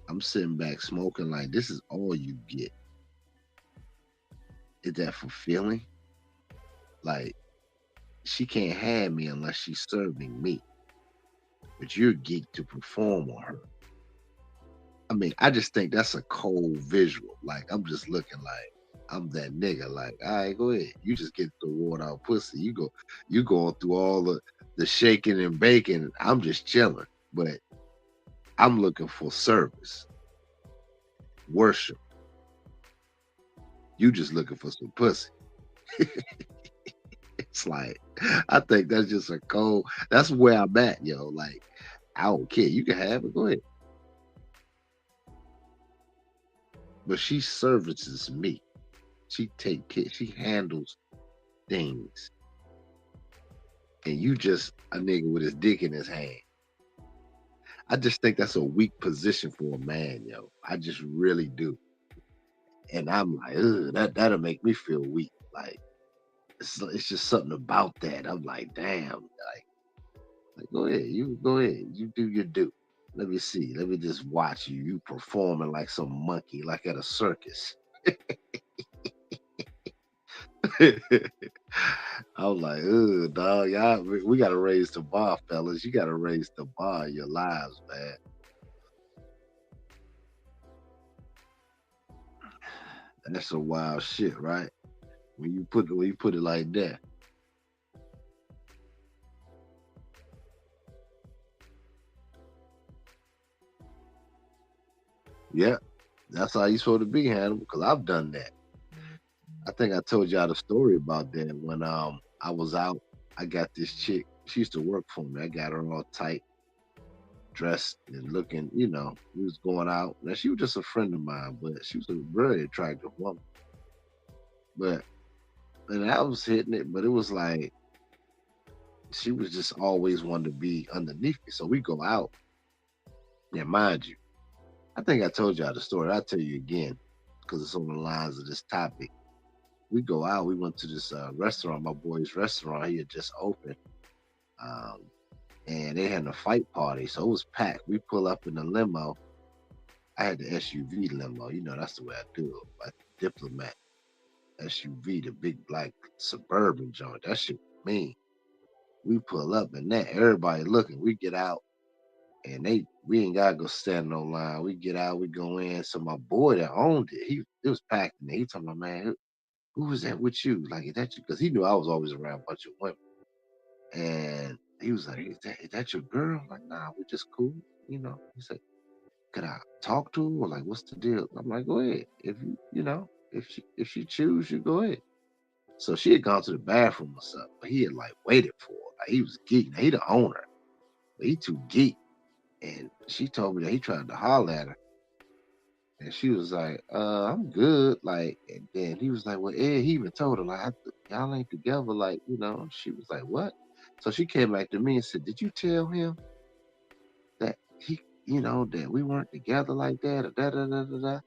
I'm sitting back smoking, like this is all you get. Is that fulfilling? Like she can't have me unless she's serving me. But you're geeked to perform on her. I mean, I just think that's a cold visual. Like I'm just looking like I'm that nigga. Like, all right, go ahead. You just get the water out pussy. You going through all the shaking and baking. I'm just chilling. But I'm looking for service, worship. You just looking for some pussy. It's like I think that's just a cold. That's where I'm at, yo. Like I don't care. You can have it. Go ahead. But she services me. She take care. She handles things, and you just a nigga with his dick in his hand. I just think that's a weak position for a man, yo. I just really do. And I'm like, ugh, that'll make me feel weak. Like it's just something about that. I'm like, damn. Like go ahead, you go ahead, you do your do. Let me see. Let me just watch you performing like some monkey, like at a circus. I was like, ugh, dog, y'all, we gotta raise the bar, fellas. You gotta raise the bar in your lives, man. That's some wild shit, right? When you put it like that. Yeah, that's how you supposed to be, Hannibal. Because I've done that. I think I told y'all the story about that when I was out. I got this chick. She used to work for me. I got her all tight, dressed and looking. We was going out. Now she was just a friend of mine, but she was a very attractive woman. But and I was hitting it, but it was like she was just always wanting to be underneath me. So we go out, and mind you, I think I told y'all the story. I'll tell you again because it's on the lines of this topic. We go out. We went to this restaurant, my boy's restaurant. He had just opened, um, and they had a fight party, so it was packed. We pull up in the limo. I had the SUV limo. That's the way I do it. Like Diplomat SUV, the big black suburban joint. That shit mean. We pull up and that everybody looking. We get out and we ain't gotta go stand no line. We get out, we go in. So my boy that owned it, it was packed in there. He told my man, who was that with you? Like, is that you? Because he knew I was always around a bunch of women. And he was like, is that your girl? I'm like, nah, we're just cool. He said, could I talk to her? Or like, what's the deal? I'm like, go ahead. If she choose, you go ahead. So she had gone to the bathroom or something, but he had like waited for her. Like he was geek. Now he the owner, but he too geek. And she told me that he tried to holler at her. And she was like, I'm good. Like, and then he was like, well, Ed, he even told her, like, y'all ain't together. Like, she was like, what? So she came back to me and said, did you tell him that that we weren't together like that? Or da, da, da, da, da?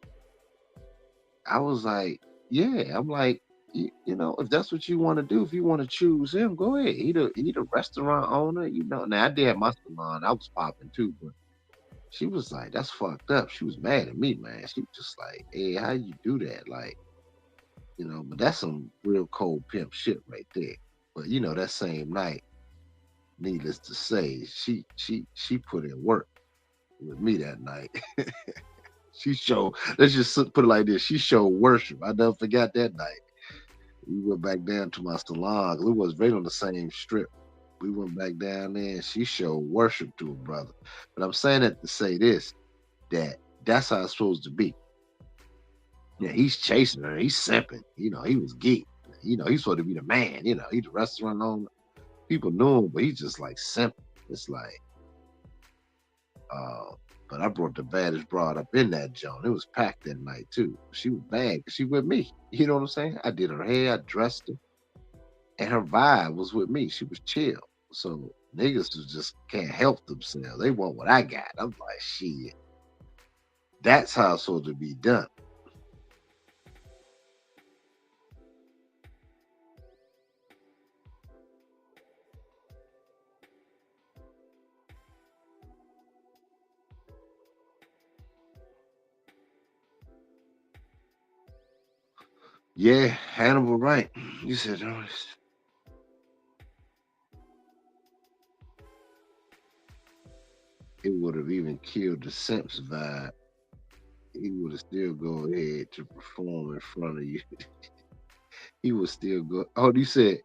I was like, yeah. I'm like, if that's what you want to do, if you want to choose him, go ahead. He the restaurant owner. Now I did have my salon. I was popping too, but she was like, that's fucked up. She was mad at me, man. She was just like, hey, how you do that? Like, but that's some real cold pimp shit right there. But that same night, needless to say, she put in work with me that night. She showed, let's just put it like this. She showed worship. I never forgot that night. We went back down to my salon. 'Cause it was right on the same strip. We went back down there and she showed worship to her brother. But I'm saying that to say this, that that's how it's supposed to be. Yeah, he's chasing her. He's simping. He was geek. He's supposed to be the man. He the restaurant owner. People knew him, but he's just like simping. It's like, uh, but I brought the baddest broad up in that joint. It was packed that night too. She was bad because she with me. You know what I'm saying? I did her hair, I dressed her, and her vibe was with me. She was chill. So niggas just can't help themselves. They want what I got. I'm like, shit. That's how it's supposed to be done. Yeah, Hannibal, right? You said, oh, it would have even killed the Simps vibe. He would have still go ahead to perform in front of you. He would still go. Oh, you said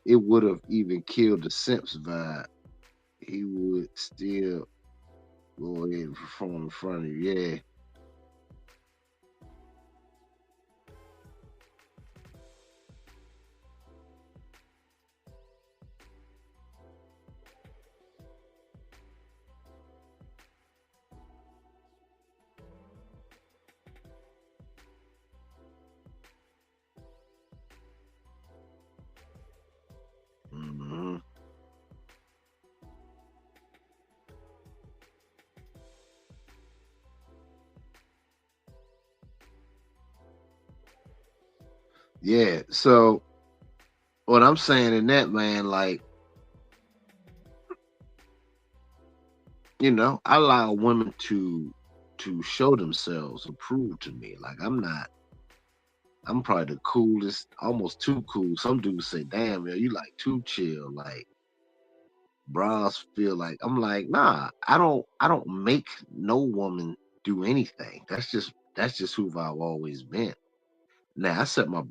it would have even killed the Simps vibe. He would still go ahead and perform in front of you. Yeah. hmm Yeah. So what I'm saying in that, man, like, I allow women to show themselves, approve to me. Like, I'm not. I'm probably the coolest, almost too cool. Some dudes say, "Damn, yo, you like too chill." Like bras feel like I'm like, nah. I don't make no woman do anything. That's just who I've always been. Now I set my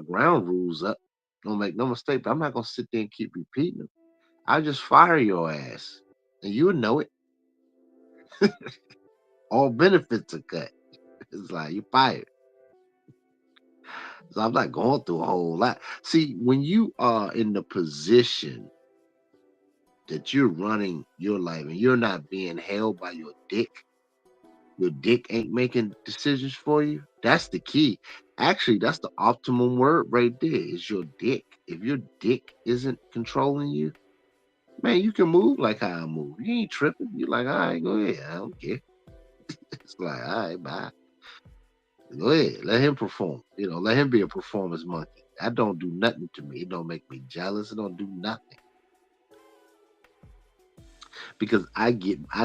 ground rules up. Don't make no mistake, but I'm not gonna sit there and keep repeating them. I just fire your ass, and you would know it. All benefits are cut. It's like you fired. So I'm not going through a whole lot. See, when you are in the position that you're running your life and you're not being held by your dick ain't making decisions for you. That's the key. Actually, that's the optimum word right there. Is your dick. If your dick isn't controlling you, man, you can move like how I move. You ain't tripping. You're like, all right, go ahead. I don't care. It's like, all right, bye. Go ahead. Let him perform. Let him be a performance monkey. That don't do nothing to me. It don't make me jealous. It don't do nothing. Because I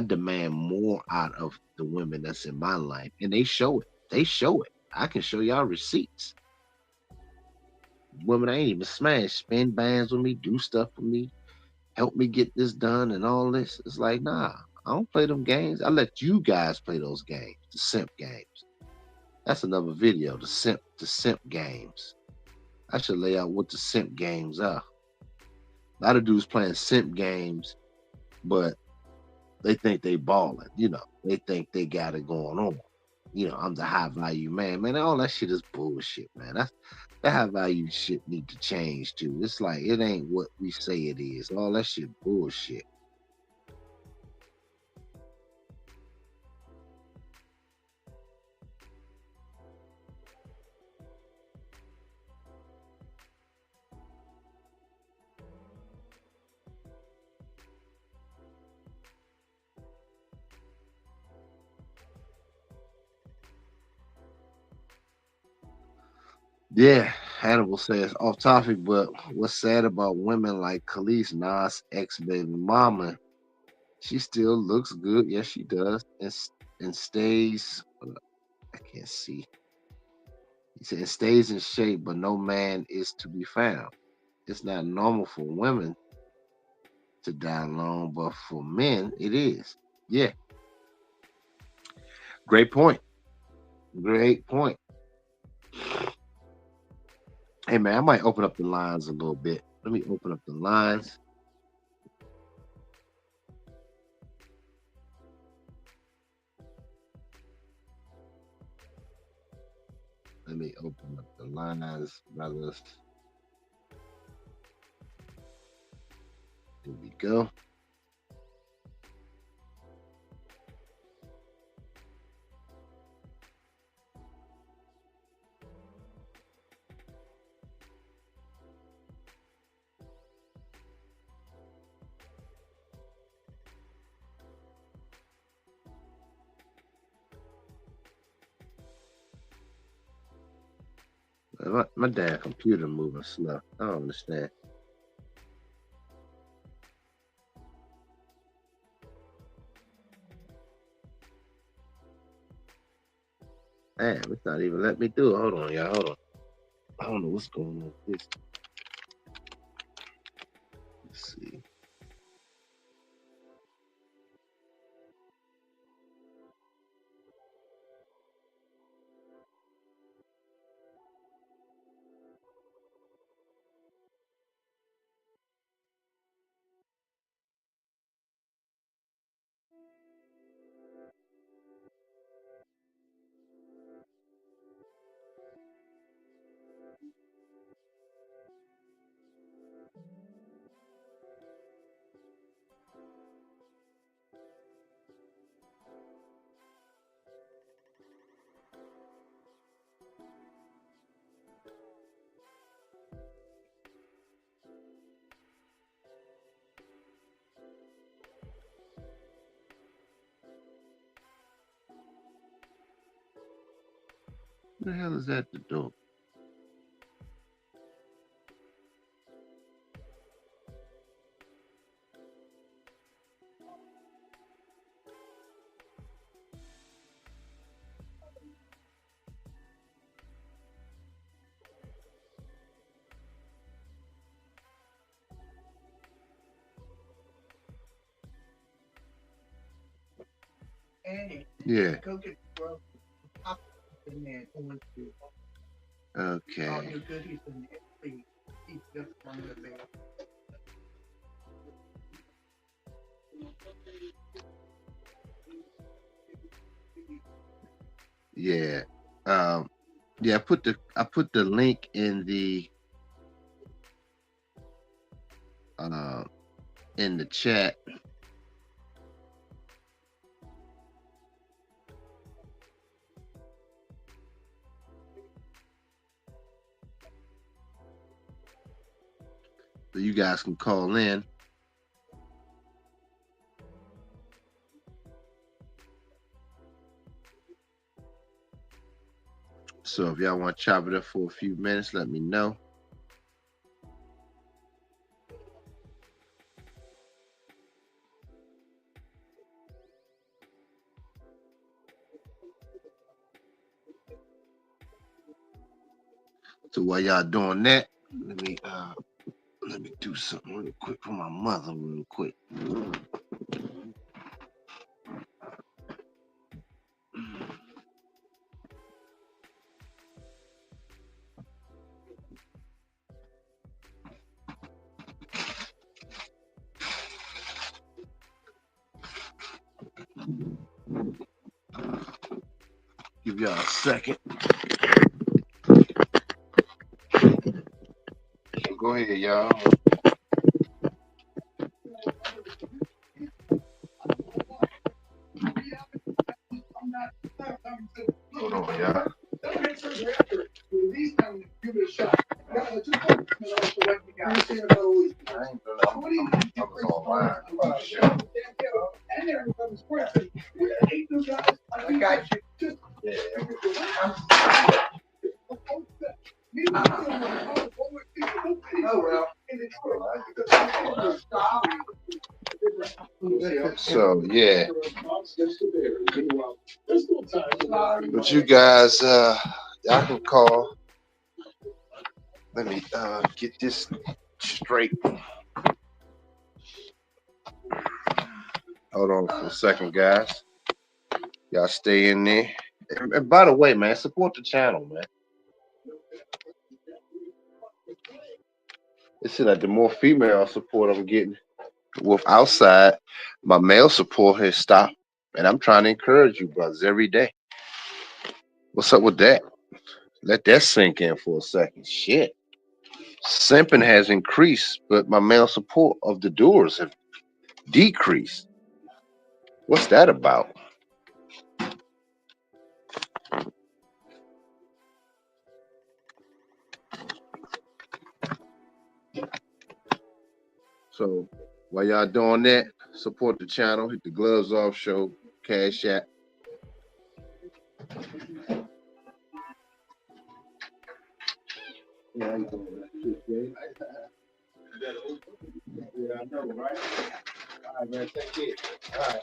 demand more out of the women that's in my life. And they show it. They show it. I can show y'all receipts. Women I ain't even smash, spin bands with me, do stuff for me, help me get this done and all this. It's like, nah, I don't play them games. I let you guys play those games, the simp games. That's another video, the simp games. I should lay out what the simp games are. A lot of dudes playing simp games, but they think they balling. They think they got it going on. I'm the high value man. Man, all that shit is bullshit, man. That high value shit need to change too. It's like it ain't what we say it is. All that shit bullshit. Yeah, Hannibal says off topic, but what's sad about women like Khalees Nas ex baby mama? She still looks good. Yes, she does, and stays. I can't see. He said it stays in shape, but no man is to be found. It's not normal for women to die alone, but for men, it is. Yeah, great point. Great point. Hey man, I might open up the lines a little bit. Let me open up the lines. Let me open up the lines, brothers. Here we go. My damn computer moving slow. I don't understand. Damn, it's not even letting me do it. Hold on, y'all. Hold on. I don't know what's going on with this. Let's see. What the hell is that to do? Yeah. Okay. Yeah. Yeah, I put the link uh in the chat. So you guys can call in. So if y'all want to chop it up for a few minutes, let me know. So while y'all doing that, let me do something real quick for my mother real quick. Give y'all a second. Go ahead, y'all. Hold on, y'all. I got you. Oh well. So yeah. But you guys y'all can call. Let me get this straight. Hold on for a second, guys. Y'all stay in there. And by the way, man, support the channel, man. It seems like the more female support I'm getting with outside, my male support has stopped. And I'm trying to encourage you, brothers, every day. What's up with that? Let that sink in for a second. Shit. Simping has increased, but my male support of the doers have decreased. What's that about? So while y'all doing that, support the channel, hit the Gloves Off Show, Cash App. Yeah, I know, right? All right, man, take care. All right.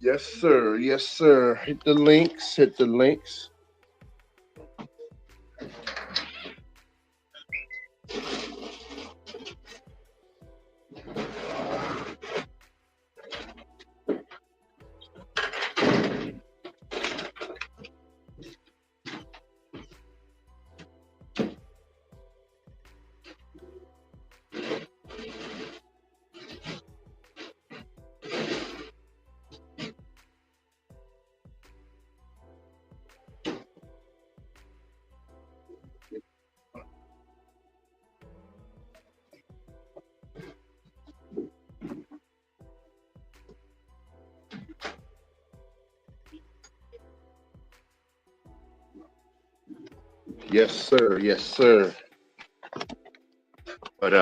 Yes, sir. Yes, sir. Hit the links. Hit the links. Yes, sir. Yes, sir. But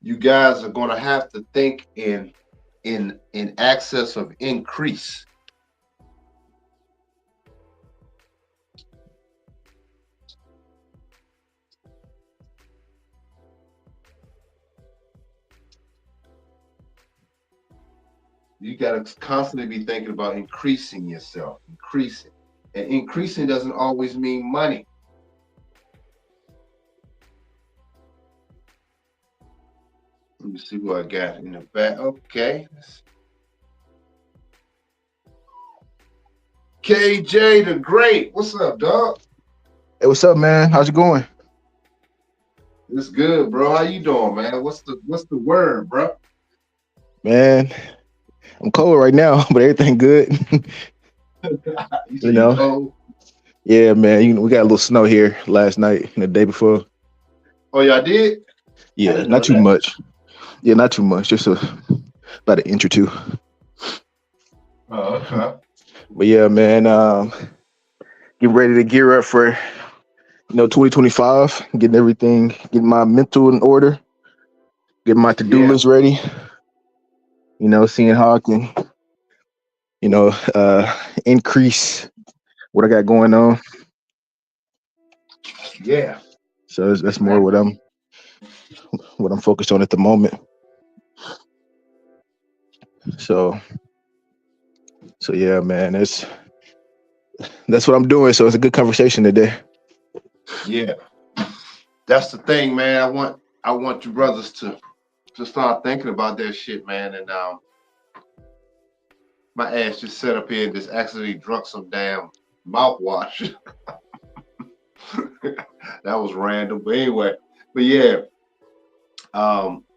You guys are gonna have to think in access of increase. You got to constantly be thinking about increasing yourself, increasing. And increasing doesn't always mean money. Let me see what I got in the back. Okay. KJ the Great. What's up, dog? Hey, what's up, man? How's it going? It's good, bro. How you doing, man? What's the word, bro? Man, I'm cold right now, but everything good. You you say you know, cold? yeah, man. We got a little snow here last night and the day before. Oh, yeah, I did? I Yeah, didn't not know too that. much. Yeah, not too much. Just about an inch or two. Oh, okay. But yeah, man. Getting ready to gear up for 2025. Getting everything, getting my mental in order, getting my to do Yeah, list ready. Seeing how I can you know increase what I got going on. yeah. So that's more Man. what I'm focused on at the moment. So so yeah, man. That's what I'm doing. So it's a good conversation today. Yeah. That's the thing, man. I want you brothers to start thinking about that shit, man. And my ass just sat up here and just accidentally drunk some damn mouthwash. That was random. But anyway, but yeah,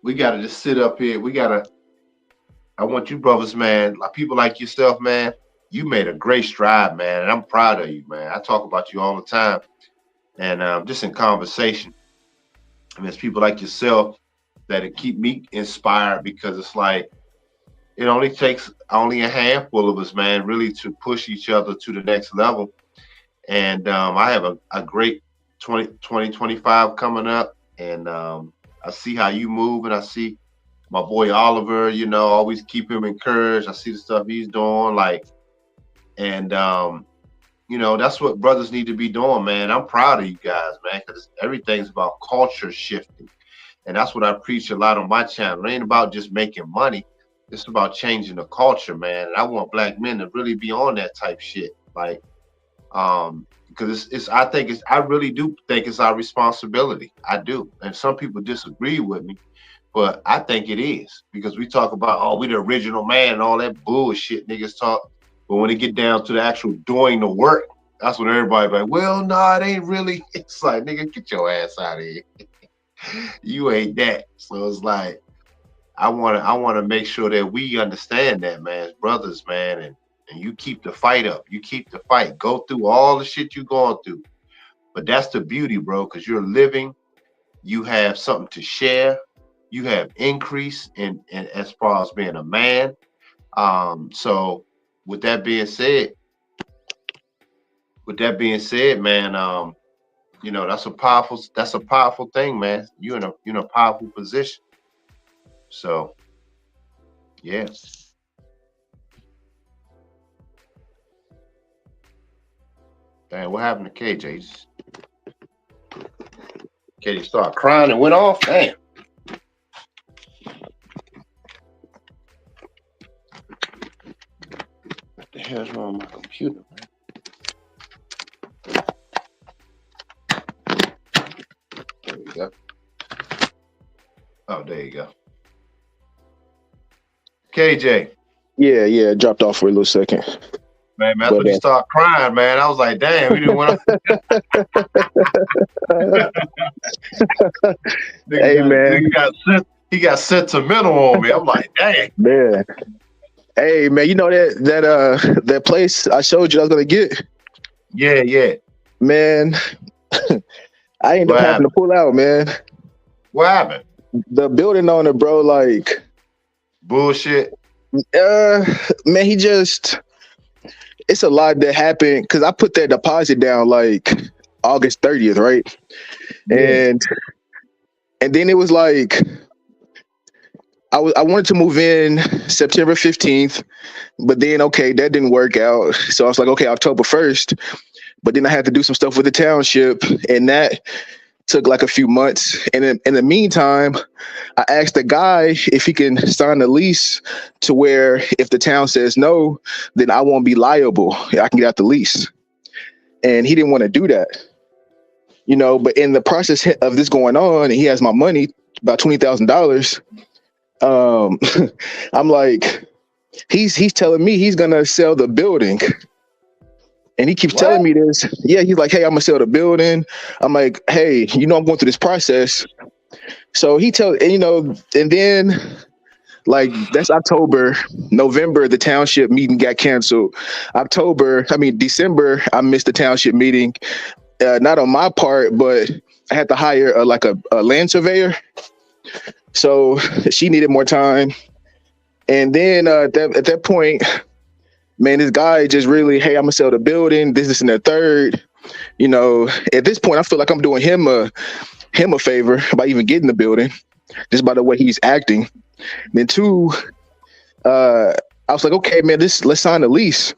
we gotta just sit up here. I want you brothers, man, like people like yourself, man. You made a great stride, man, and I'm proud of you, man. I talk about you all the time, and just in conversation. I mean, it's people like yourself that it keep me inspired because it's like it only takes only a handful of us, man, really to push each other to the next level. And I have a great 2025 coming up, and I see how you move, and I see my boy Oliver, always keep him encouraged. I see the stuff he's doing, like, and that's what brothers need to be doing, man. I'm proud of you guys, man, because everything's about culture shifting, and that's what I preach a lot on my channel. It ain't about just making money; it's about changing the culture, man. And I want black men to really be on that type shit, like, because I really do think it's our responsibility. I do, and some people disagree with me, but I think it is because we talk about, oh, we the original man and all that bullshit niggas talk. But when it get down to the actual doing the work, that's when everybody like, well, nah, it ain't really. It's like, nigga, get your ass out of here. You ain't that. So it's like I wanna make sure that we understand that, man, as brothers, man, and you keep the fight up. You keep the fight. Go through all the shit you going through. But that's the beauty, bro, because you're living, you have something to share, you have increase in as far as being a man. So with that being said, man, that's a powerful thing, man. You're in a powerful position. So yeah. Damn, what happened to KJ? KJ started crying and went off. Damn. What the hell's wrong with my computer, man? There we go. Oh, there you go. KJ. Yeah, it dropped off for a little second. Man, that's But when he started crying, man. I was like, damn, he didn't want to. hey, man, He got sentimental on me. I'm like, dang. man, hey, man, that place I showed you I was gonna get, Yeah, yeah. man. I ended What up having to happened? pull out, man. What happened? The building owner, bro, like, Bullshit. uh, man, it's a lot that happened because I put that deposit down like August 30th, right? Yeah. And then it was like I wanted to move in September 15th, but then okay, that didn't work out. So I was like, okay, October 1st. But then I had to do some stuff with the township, and that took like a few months. And in the meantime, I asked the guy if he can sign the lease to where if the town says no, then I won't be liable. I can get out the lease. And he didn't want to do that, But in the process of this going on, and he has my money, about $20,000. I'm like, he's telling me he's gonna sell the building. And he keeps telling What? me this. Yeah, he's like, hey, I'm gonna sell the building. I'm like, hey, I'm going through this process. So and then like that's October. November, the township meeting got canceled. December, I missed the township meeting. Not on my part, but I had to hire a land surveyor. So she needed more time. And then at that point, man, this guy just really, hey, I'm gonna sell the building, this and the third. At this point, I feel like I'm doing him a favor by even getting the building, just by the way he's acting. Then two, I was like, okay, man, let's sign the lease.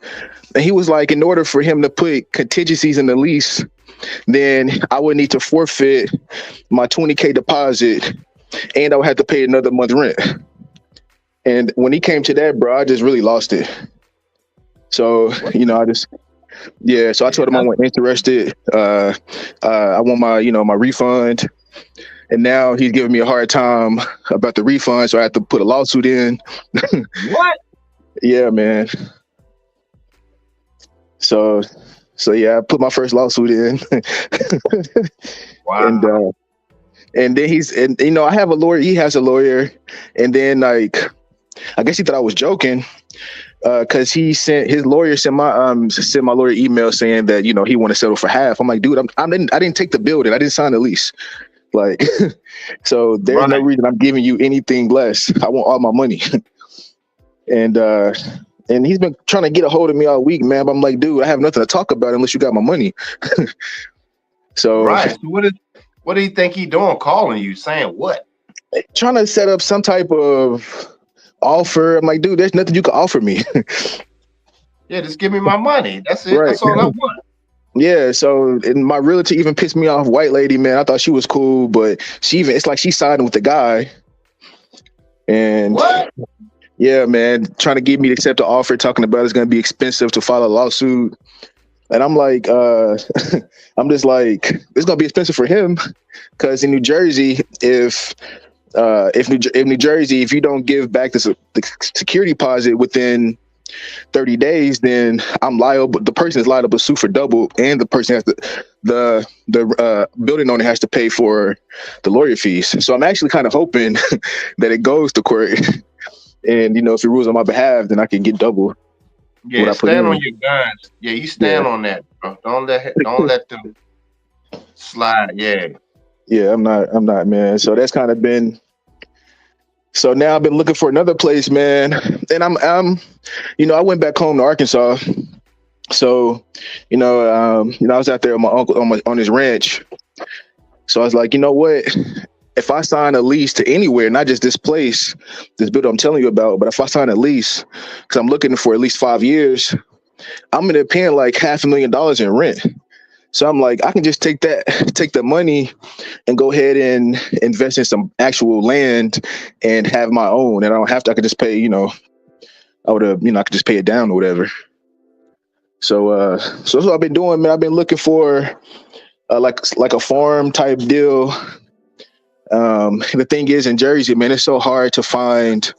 And he was like, in order for him to put contingencies in the lease, then I would need to forfeit my $20K deposit, and I would have to pay another month rent. And when he came to that, bro, I just really lost it. So, so I told him I wasn't interested. I want my refund. And now he's giving me a hard time about the refund. So I have to put a lawsuit in. What? Yeah, man. So yeah, I put my first lawsuit in. Wow. And then I have a lawyer. He has a lawyer. And then I guess he thought I was joking. Because his lawyer sent my lawyer email saying that he want to settle for half. I'm like, dude, I didn't take the building. I didn't sign the lease. Like, so there's no reason I'm giving you anything less. I want all my money. And he's been trying to get a hold of me all week, man. But I'm like, dude, I have nothing to talk about unless you got my money. So right. So what do you think he doing? Calling you, saying what? Trying to set up some type of offer. I'm like, dude, there's nothing you can offer me. Yeah, just give me my money. That's it. Right. That's all I want. Yeah, so and my realtor even pissed me off. White lady, man, I thought she was cool, but it's like she's siding with the guy. And what? Yeah, man, trying to get me to accept the offer, talking about it's going to be expensive to file a lawsuit. And I'm like, I'm just like, it's going to be expensive for him because in New Jersey, if New Jersey, if you don't give back the security deposit within 30 days, then I'm liable. The person is liable to sue for double, and the person has the building owner has to pay for the lawyer fees. So I'm actually kind of hoping that it goes to court, and if it rules on my behalf, then I can get double. Yeah, stand on your guns. Yeah, you stand on that, bro. Don't let them slide. Yeah. Yeah, I'm not, man. So that's kind of been. So now I've been looking for another place, man, and I'm I went back home to Arkansas. So, I was out there with my uncle on his ranch. So I was like, you know what? If I sign a lease to anywhere, not just this place, this building I'm telling you about, but if I sign a lease, because I'm looking for at least 5 years, I'm gonna be paying like $500,000 in rent. So I'm like, I can just take the money and go ahead and invest in some actual land and have my own. And I could just pay, I could just pay it down or whatever. So that's what I've been doing, man. I've been looking for like a farm type deal. The thing is in Jersey, man, it's so hard to find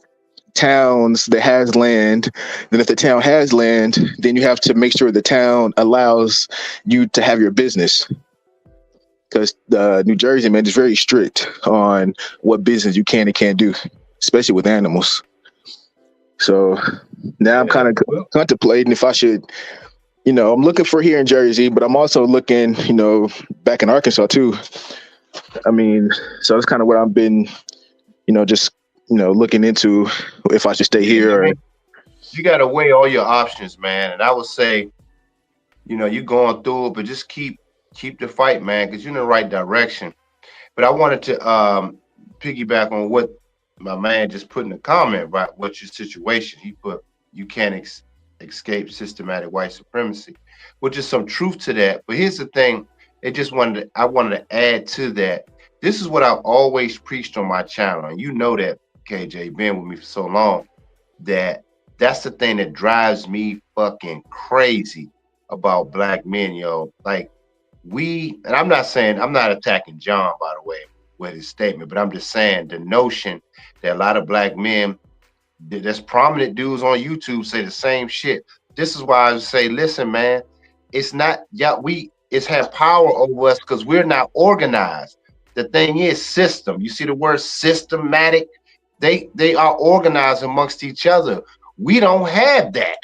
towns that has land. Then if the town has land, then you have to make sure the town allows you to have your business, because New Jersey, man, is very strict on what business you can and can't do, especially with animals. So now I'm kind of contemplating if I should, I'm looking for here in Jersey, but I'm also looking, back in Arkansas too. I mean, so that's kind of what I've been, just looking into if I should stay here. You got to weigh all your options, man. And I would say, you're going through it, but just keep the fight, man, because you're in the right direction. But I wanted to piggyback on what my man just put in a comment about what's your situation. He put, you can't escape systematic white supremacy, which is some truth to that. But here's the thing: I wanted to add to that. This is what I've always preached on my channel, and you know that, KJ, been with me for so long. That that's the thing that drives me fucking crazy about black men, yo. Like and I'm not saying, I'm not attacking John, by the way, with his statement, but I'm just saying the notion that a lot of black men, there's prominent dudes on YouTube say the same shit. This is why I say, listen, man, it's not, yeah, it's had power over us because we're not organized. The thing is system. You see the word systematic? They are organized amongst each other. We don't have that.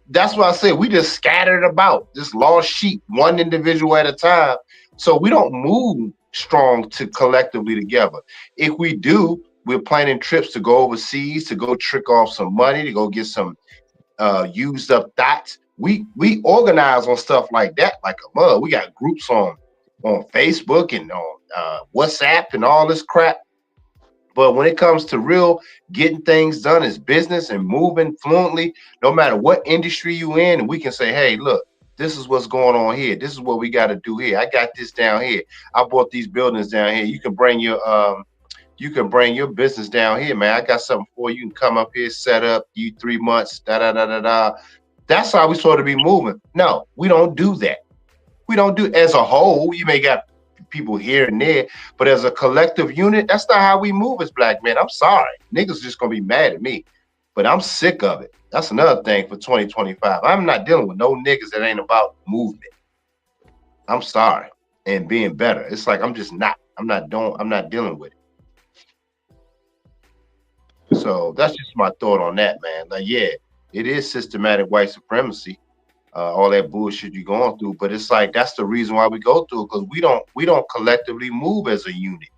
That's why I say we just scattered about, just lost sheep, one individual at a time. So we don't move strong to collectively together. If we do, we're planning trips to go overseas, to go trick off some money, to go get some used up dots. We organize on stuff like that, like a mug. We got groups on Facebook and on WhatsApp and all this crap. But when it comes to real getting things done as business and moving fluently, no matter what industry you in, we can say, hey, look, this is what's going on here. This is what we got to do here. I got this down here. I bought these buildings down here. You can bring your business down here, man. I got something for you. You can come up here, set up, you 3 months, da da da da da. That's how we sort of be moving. No, we don't do that. We don't do, as a whole. You may got people here and there, but as a collective unit, that's not how we move as black men. I'm sorry. Niggas just gonna be mad at me, but I'm sick of it. That's another thing for 2025. I'm not dealing with no niggas that ain't about movement. I'm sorry. And being better. It's like I'm not dealing with it. So that's just my thought on that, man. Like, yeah, it is systematic white supremacy. All that bullshit you're going through, but it's like that's the reason why we go through it, because we don't collectively move as a unit.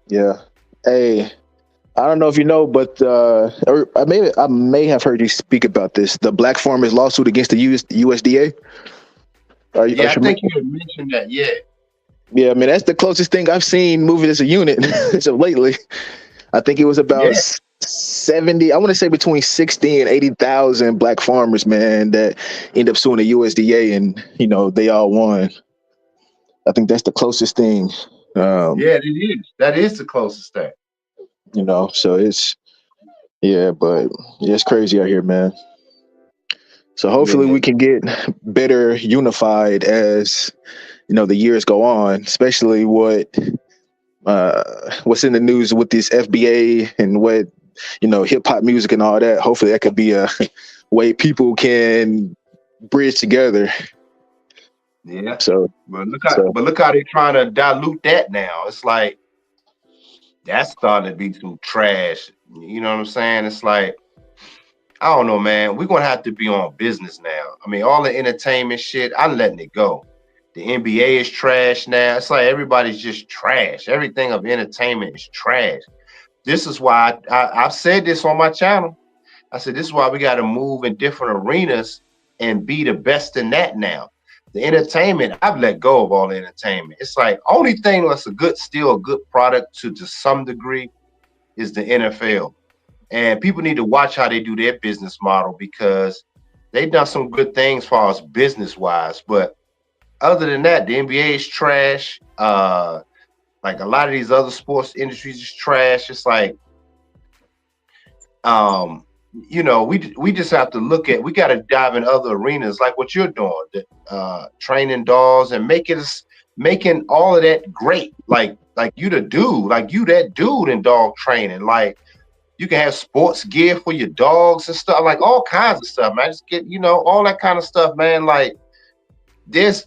Yeah. Hey, I don't know if you know, but or I may have heard you speak about this. The Black Farmers lawsuit against the USDA. Yeah, I think you had mentioned that. Yeah. Yeah, I mean that's the closest thing I've seen moving as a unit. So lately, I think it was about 70. I want to say between 60 and 80,000 black farmers, man, that end up suing the USDA, and they all won. I think that's the closest thing. Yeah, it is. That is the closest thing. So it's but it's crazy out here, man. So hopefully we can get better unified as the years go on, especially what's in the news with this FBA and what hip hop music and all that. Hopefully that could be a way people can bridge together. Yeah. But look how they're trying to dilute that now. It's like that's starting to be some trash. You know what I'm saying? It's like, I don't know, man. We're gonna have to be on business now. I mean, all the entertainment shit, I'm letting it go. The NBA is trash now. It's like everybody's just trash. Everything of entertainment is trash. This is why I've said this on my channel. I said this is why we got to move in different arenas and be the best in that now. The entertainment, I've let go of all the entertainment. It's like only thing that's still a good product to some degree is the NFL. And people need to watch how they do their business model, because they've done some good things as far as business wise. But other than that, the NBA is trash. Like a lot of these other sports industries is trash. It's like, we just have to we got to dive in other arenas like what you're doing, training dogs and making all of that great. Like you the dude, like you that dude in dog training. Like you can have sports gear for your dogs and stuff, like all kinds of stuff, man. Just get, all that kind of stuff, man. Like there's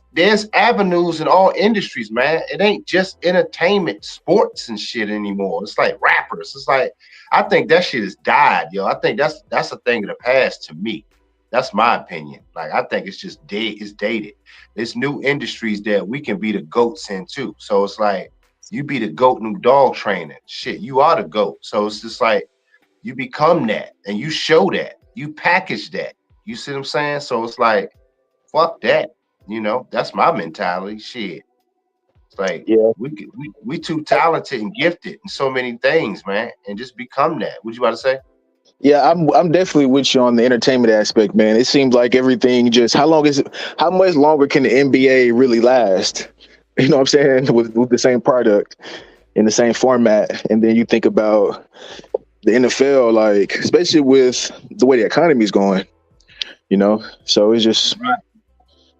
avenues in all industries, man. It ain't just entertainment, sports and shit anymore. It's like rappers. It's like, I think that shit has died, yo. I think that's a thing of the past to me. That's my opinion. Like, I think it's just dead. It's dated. There's new industries that we can be the goats in too. So it's like, you be the goat in dog training. Shit, you are the goat. So it's just like, you become that and you show that. You package that. You see what I'm saying? So it's like, fuck that. That's my mentality. Shit. It's like Yeah. we too talented and gifted in so many things, man, and just become that. What you about to say? Yeah, I'm definitely with you on the entertainment aspect, man. It seems like everything just how much longer can the NBA really last? You know what I'm saying? With the same product in the same format. And then you think about the NFL, like especially with the way the economy is going, you know. So it's just Right.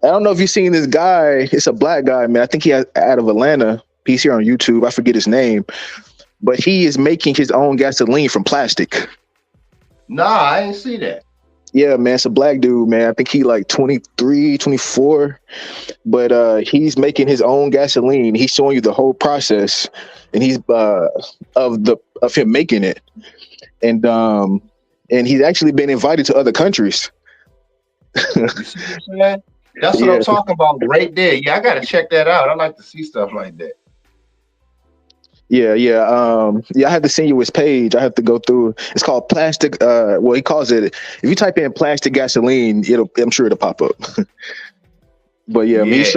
I don't know if you've seen this guy. It's a black guy, man. I think he out of Atlanta. He's here on YouTube. I forget his name, but he is making his own gasoline from plastic. Nah, I ain't see that. Yeah, man, it's a black dude, man. I think he like 23, 24, but he's making his own gasoline. He's showing you the whole process, and he's of him making it, and he's actually been invited to other countries. You see what I'm saying? That's what I'm Yeah, talking about right there. Yeah, I gotta check that out. I like to see stuff like that. yeah. Yeah, I have to send you his page. I have to go through. It's called plastic. Well, he calls it. If you type in plastic gasoline, I'm sure it'll pop up. But yeah, I mean, Yeah,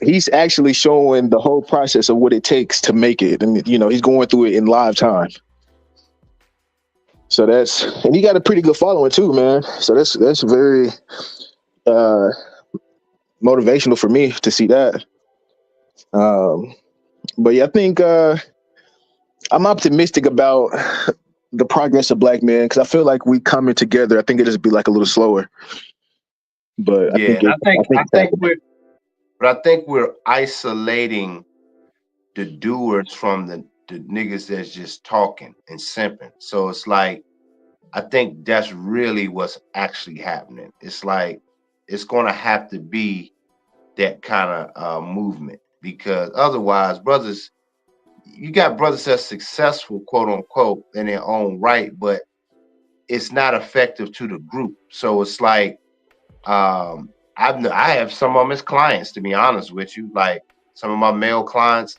he's actually showing the whole process of what it takes to make it, and he's going through it in live time. So and he got a pretty good following too, man. So that's very uh, motivational for me to see that. Um, but yeah, I think I'm optimistic about the progress of black men because I feel like we coming together. I think it just be like a little slower, but I yeah. think And I think I it's think happening. we're isolating the doers from the niggas that's just talking and simping. So it's like I think that's really what's actually happening. It's like it's gonna have to be that kind of movement because otherwise, brothers, you got brothers that's successful, quote unquote, in their own right, but it's not effective to the group. So it's like I have some of them as clients, to be honest with you, like some of my male clients,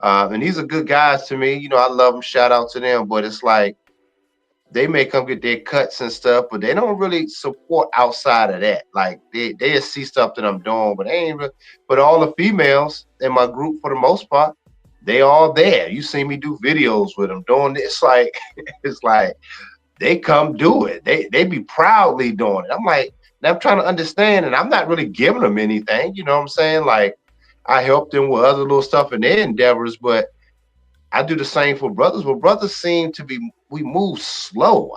and these are good guys to me. You know, I love them. Shout out to them. But it's like they may come get their cuts and stuff, but they don't really support outside of that. Like they see stuff that I'm doing, but they ain't. But all the females in my group, for the most part, they all there. You see me do videos with them doing this. Like it's like they come do it. They be proudly doing it. I'm like, and I'm trying to understand, and I'm not really giving them anything. You know what I'm saying? Like I help them with other little stuff in their endeavors, but I do the same for brothers. But brothers seem to be we move slow.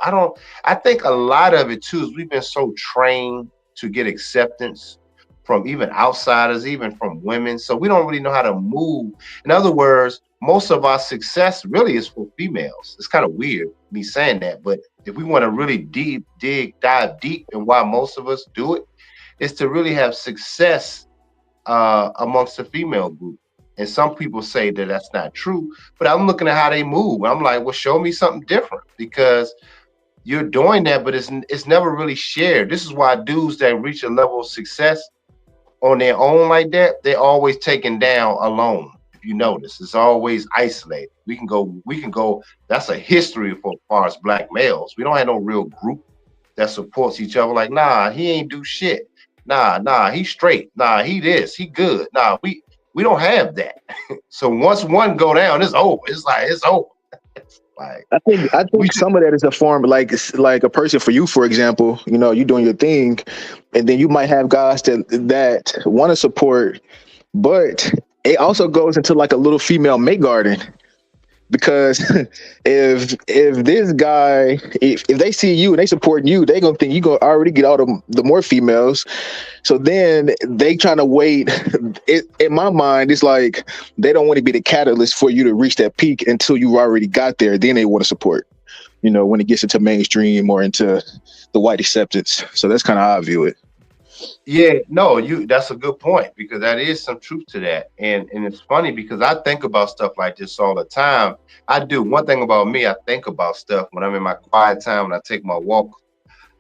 I think a lot of it too is we've been so trained to get acceptance from even outsiders, even from women. So we don't really know how to move. In other words, most of our success really is for females. It's kind of weird me saying that, but if we want to really dive deep in why most of us do it, is to really have success amongst the female group. And some people say that that's not true, but I'm looking at how they move. I'm like, well, show me something different because you're doing that, but it's never really shared. This is why dudes that reach a level of success on their own like that, they're always taken down alone. If you notice, it's always isolated. We can go. That's a history for as far as black males. We don't have no real group that supports each other. Like, nah, he ain't do shit. Nah, he straight. Nah, he this, he good. Nah, we don't have that. So once one go down, it's over. It's like it's over. It's like I we think some of that is a form like it's like a person for you, for example. You doing your thing, and then you might have guys that want to support, but it also goes into like a little female mate garden because if this guy if they see you and they support you, they gonna think you gonna already get all the more females. So then they trying to wait. In my mind, it's like they don't want to be the catalyst for you to reach that peak until you already got there. Then they want to support. When it gets into mainstream or into the white acceptance. So that's kind of how I view it. yeah, no, you that's a good point because that is some truth to that. And it's funny because I think about stuff like this all the time. I do. One thing about me, I think about stuff when I'm in my quiet time when I take my walk.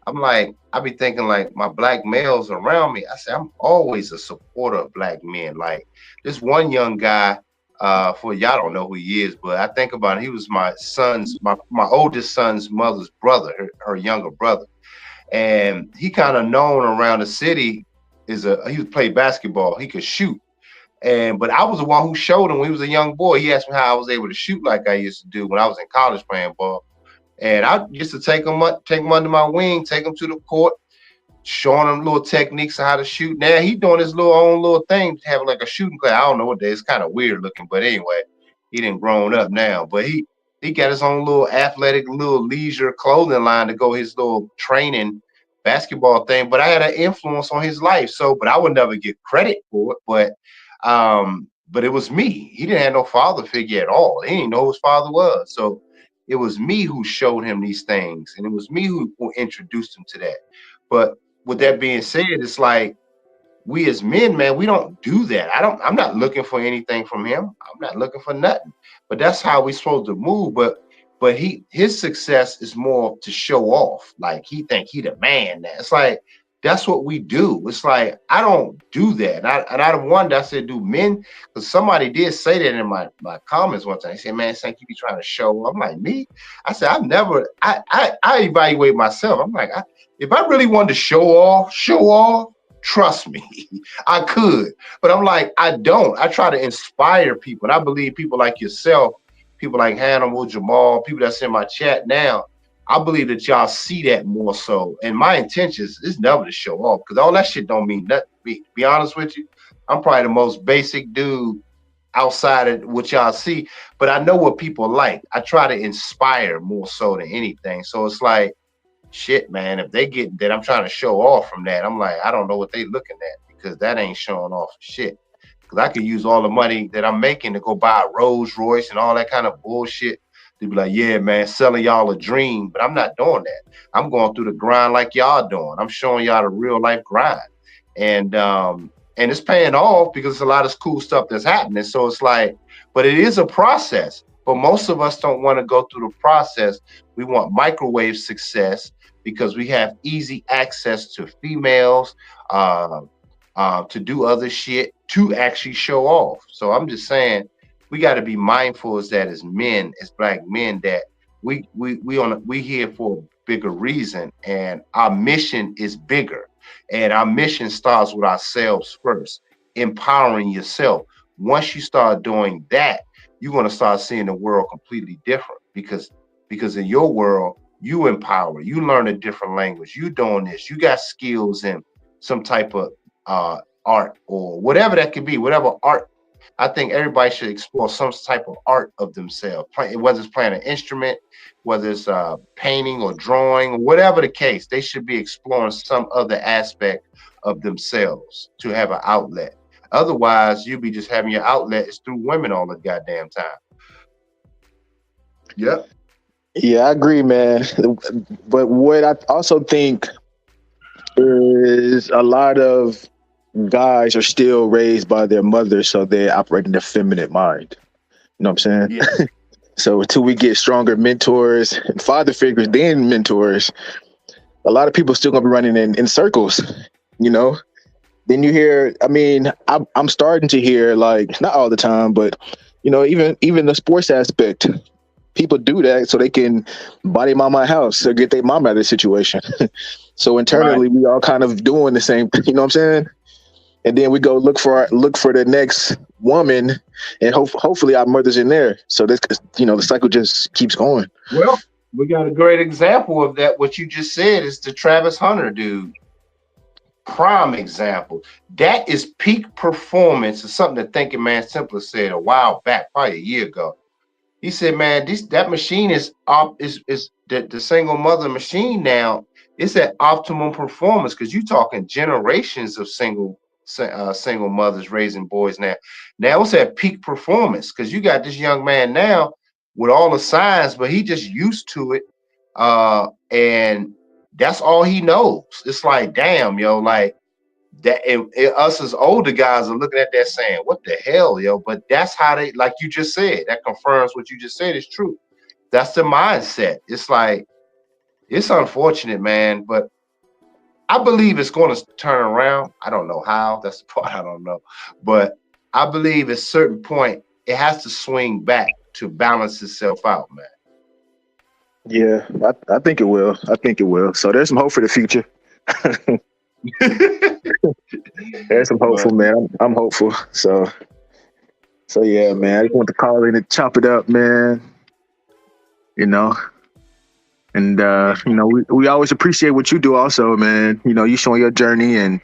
I'm like, I be thinking like my black males around me. I say I'm always a supporter of black men. Like this one young guy, for y'all don't know who he is, but I think about it, he was my oldest son's mother's brother, her younger brother. And he kind of known around the city he played basketball, he could shoot. But I was the one who showed him when he was a young boy. He asked me how I was able to shoot like I used to do when I was in college playing ball. And I used to take him under my wing, take him to the court, showing him little techniques of how to shoot. Now he doing his own little thing, having like a shooting class. I don't know what that is. It's kind of weird looking, but anyway, he didn't grown up now. But he got his own little athletic, little leisure clothing line to go his little training basketball thing. But I had an influence on his life, so but I would never get credit for it. But it was me. He didn't have no father figure at all. He didn't know who his father was. So it was me who showed him these things, and it was me who introduced him to that. But with that being said, it's like we as men, man, we don't do that. I'm not looking for anything from him. I'm not looking for nothing. But that's how we supposed to move. But his success is more to show off. Like he think he the man now. It's like that's what we do. It's like I don't do that. And I wonder, I said, do men? Because somebody did say that in my comments one time. They said, man, Sank, you be trying to show. I'm like, me? I said, I evaluate myself. I'm like, if I really wanted to show off, trust me, I could. But I'm like, I don't. I try to inspire people. And I believe people like yourself, people like Hannibal, Jamal, people that's in my chat now, I believe that y'all see that more so. And my intentions is never to show off because all that shit don't mean nothing. Be honest with you, I'm probably the most basic dude outside of what y'all see, but I know what people like. I try to inspire more so than anything. So it's like, shit, man, if they get that I'm trying to show off from that, I'm like, I don't know what they looking at because that ain't showing off shit. Because I could use all the money that I'm making to go buy a Rolls Royce and all that kind of bullshit to be like, yeah, man, selling y'all a dream. But I'm not doing that. I'm going through the grind like y'all doing. I'm showing y'all the real life grind. And it's paying off because it's a lot of cool stuff that's happening. So it's like, but it is a process. But most of us don't want to go through the process. We want microwave success because we have easy access to females, to do other shit, to actually show off. So I'm just saying we got to be mindful as men, as black men, that we here for a bigger reason, and our mission is bigger, and our mission starts with ourselves first, empowering yourself. Once you start doing that, you're going to start seeing the world completely different because in your world you empower, you learn a different language, you doing this, you got skills in some type of art or whatever that could be, whatever art. I think everybody should explore some type of art of themselves, whether it's playing an instrument, whether it's painting or drawing, whatever the case. They should be exploring some other aspect of themselves to have an outlet. Otherwise, you'll be just having your outlet is through women all the goddamn time. Yep. Yeah, I agree, man. But what I also think is a lot of guys are still raised by their mothers, so they operate in their feminine mind. You know what I'm saying? Yeah. So until we get stronger mentors and father figures, then mentors, a lot of people still gonna be running in circles, you know? Then you hear, I mean, I'm starting to hear, like, not all the time, but, you know, even the sports aspect, people do that so they can buy their mama a house or get their mom out of the situation. So internally, we all kind of doing the same thing, you know what I'm saying? And then we go look for the next woman, and hopefully our mother's in there. So this, you know, the cycle just keeps going. Well, we got a great example of that. What you just said is the Travis Hunter dude. Prime example. That is peak performance. It's something that Thinking Man Simpler said a while back, probably a year ago. He said, "Man, that machine is the single mother machine now. It's at optimum performance because you're talking generations of single mothers raising boys now. Now it's at peak performance because you got this young man now with all the signs, but he just used to it, and that's all he knows. It's like, damn, yo, like that. Us as older guys are looking at that saying, what the hell, yo? But that's how they, like you just said, that confirms what you just said is true. That's the mindset. It's like, it's unfortunate, man, but I believe it's going to turn around. I don't know how. That's the part I don't know. But I believe at a certain point, it has to swing back to balance itself out, man. Yeah, I think it will. I think it will. So there's some hope for the future. That's I'm But hopeful, man. I'm hopeful. So yeah, so man. I just want to call in and chop it up, man. You know, and yeah, we always appreciate what you do, also, man. You showing your journey and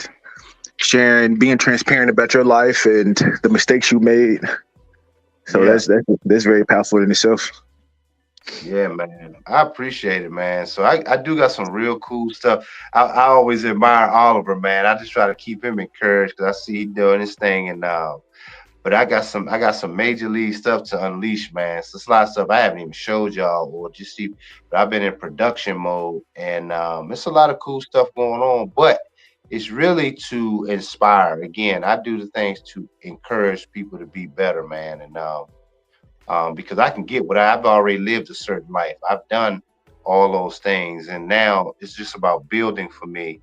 sharing, being transparent about your life and the mistakes you made. So yeah. that's very powerful in itself. Yeah, man. I appreciate it, man. So I do got some real cool stuff. I always admire Oliver, man. I just try to keep him encouraged because I see he doing his thing, and but I got some major league stuff to unleash, man. So it's a lot of stuff I haven't even showed y'all or just see, but I've been in production mode, and it's a lot of cool stuff going on. But it's really to inspire. Again, I do the things to encourage people to be better, man, and because I can get what I've already lived a certain life. I've done all those things, and now it's just about building for me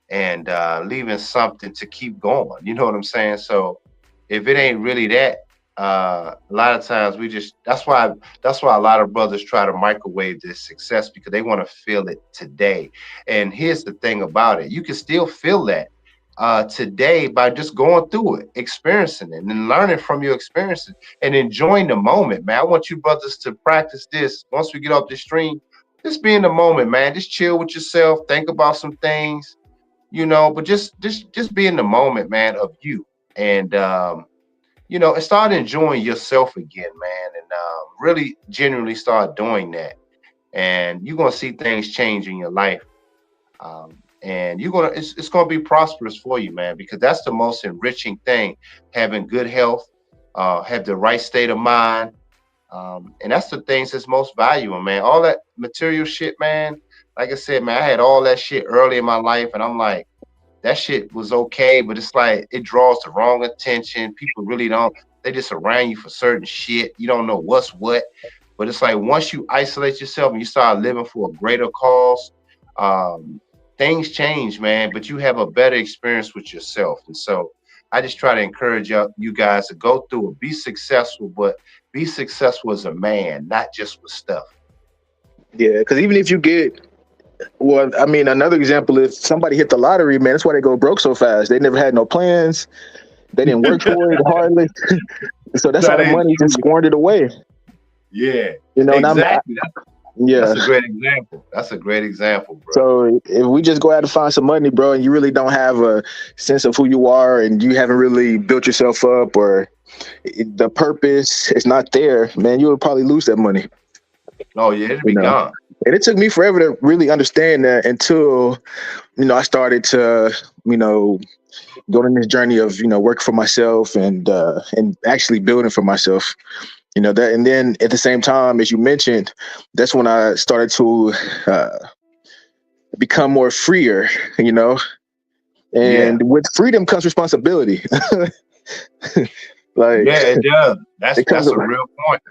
and leaving something to keep going. You know what I'm saying? So if it ain't really that, a lot of times we just that's why a lot of brothers try to microwave this success because they want to feel it today. And here's the thing about it: you can still feel that today by just going through it, experiencing it, and learning from your experiences and enjoying the moment, man. I want you brothers to practice this once we get off the stream. Just be in the moment, man. Just chill with yourself, think about some things, but just be in the moment, man, of you. And and start enjoying yourself again, man, and really genuinely start doing that. And you're gonna see things change in your life. And it's gonna be prosperous for you, man, because that's the most enriching thing, having good health, have the right state of mind. And that's the things that's most valuable, man. All that material shit, man. Like I said, man, I had all that shit early in my life, and I'm like, that shit was okay, but it's like it draws the wrong attention. People really don't, they just around you for certain shit. You don't know what's what. But it's like once you isolate yourself and you start living for a greater cause, um, things change, man. But you have a better experience with yourself. And so I just try to encourage you guys to go through it, be successful, but be successful as a man, not just with stuff. Yeah, because even if you get, well, I mean, another example is somebody hit the lottery, man. That's why they go broke so fast. They never had no plans. They didn't work for it hardly. So that's how That the is money just true. squandered away. Yeah, And exactly. yeah. That's a great example. That's a great example, bro. So if we just go out and find some money, bro, and you really don't have a sense of who you are and you haven't really built yourself up or the purpose is not there, man, you would probably lose that money, Oh yeah, it'll you be know. gone. And it took me forever to really understand that until, I started to, go on this journey of, working for myself and actually building for myself. That, and then at the same time, as you mentioned, that's when I started to uh, become more freer, you know, Yeah, and with freedom comes responsibility. Like yeah, it does. That's it comes that's a with, real point.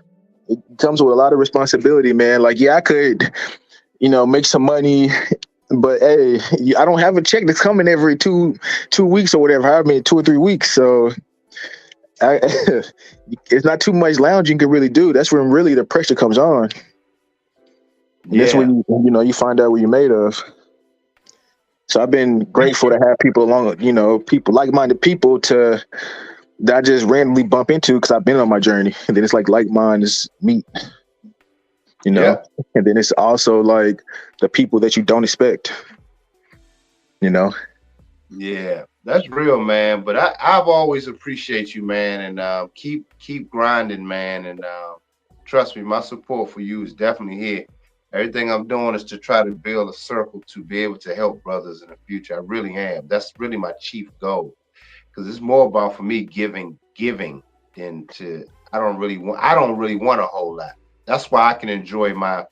it comes with a lot of responsibility, man. Like, yeah, I could, make some money, but hey, I don't have a check that's coming every two weeks or whatever. I mean, 2 or 3 weeks. So I, it's not too much lounging you can really do. That's when really the pressure comes on, and that's Yeah, when you find out what you're made of. So I've been that's grateful to have people along, people, like-minded people that I just randomly bump into because I've been on my journey. And then it's like minded meet, you know. yeah, And then it's also like the people that you don't expect, you know. yeah. That's real, man. But I've always appreciate you, man, and keep grinding, man. And trust me, my support for you is definitely here. Everything I'm doing is to try to build a circle to be able to help brothers in the future. I really am. That's really my chief goal because it's more about for me giving than to. I don't really want a whole lot. That's why I can enjoy my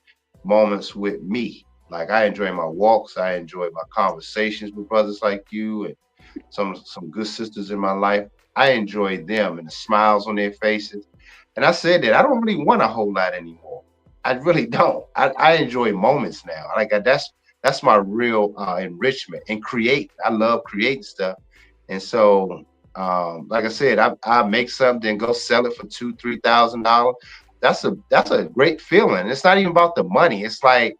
moments with me. Like I enjoy my walks, I enjoy my conversations with brothers like you and some good sisters in my life. I enjoy them and the smiles on their faces. And I said that I don't really want a whole lot anymore. I really don't. I enjoy moments now. That's my real enrichment and create. I love creating stuff. And so, like I said, I make something, go sell it for $2,000, $3,000. That's a great feeling. It's not even about the money. It's like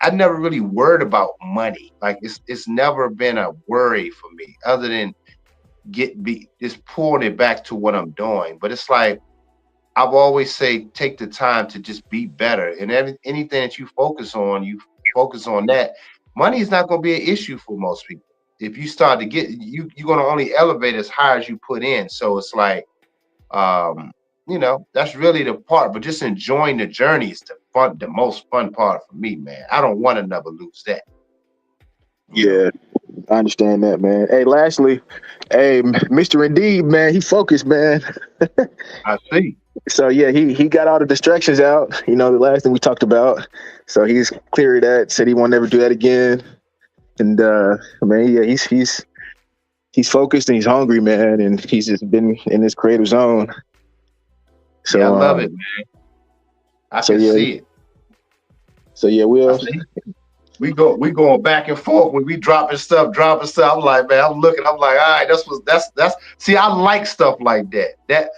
I never really worried about money. Like it's never been a worry for me, other than just pulling it back to what I'm doing. But it's like I've always say, take the time to just be better, and anything that you focus on that. Money is not going to be an issue for most people. If you start to get you're going to only elevate as high as you put in. So it's like, um, that's really the part. But just enjoying the journey is the most fun part for me, man. I don't want to never lose that. You know, Yeah, I understand that, man. Hey, lastly, hey, Mr. Indeed, man, he focused, man. I see. So yeah, he got all the distractions out. You know, the last thing we talked about. So he's cleared that. Said he won't never do that again. And man, yeah, he's focused and he's hungry, man, and he's just been in this creative zone. Yeah, I So love it, man. I so can yeah, see it. so yeah, I we'll. see. We going back and forth when we dropping stuff. I'm like, man, I'm looking. I'm like, all right, that's. See, I like stuff like that. That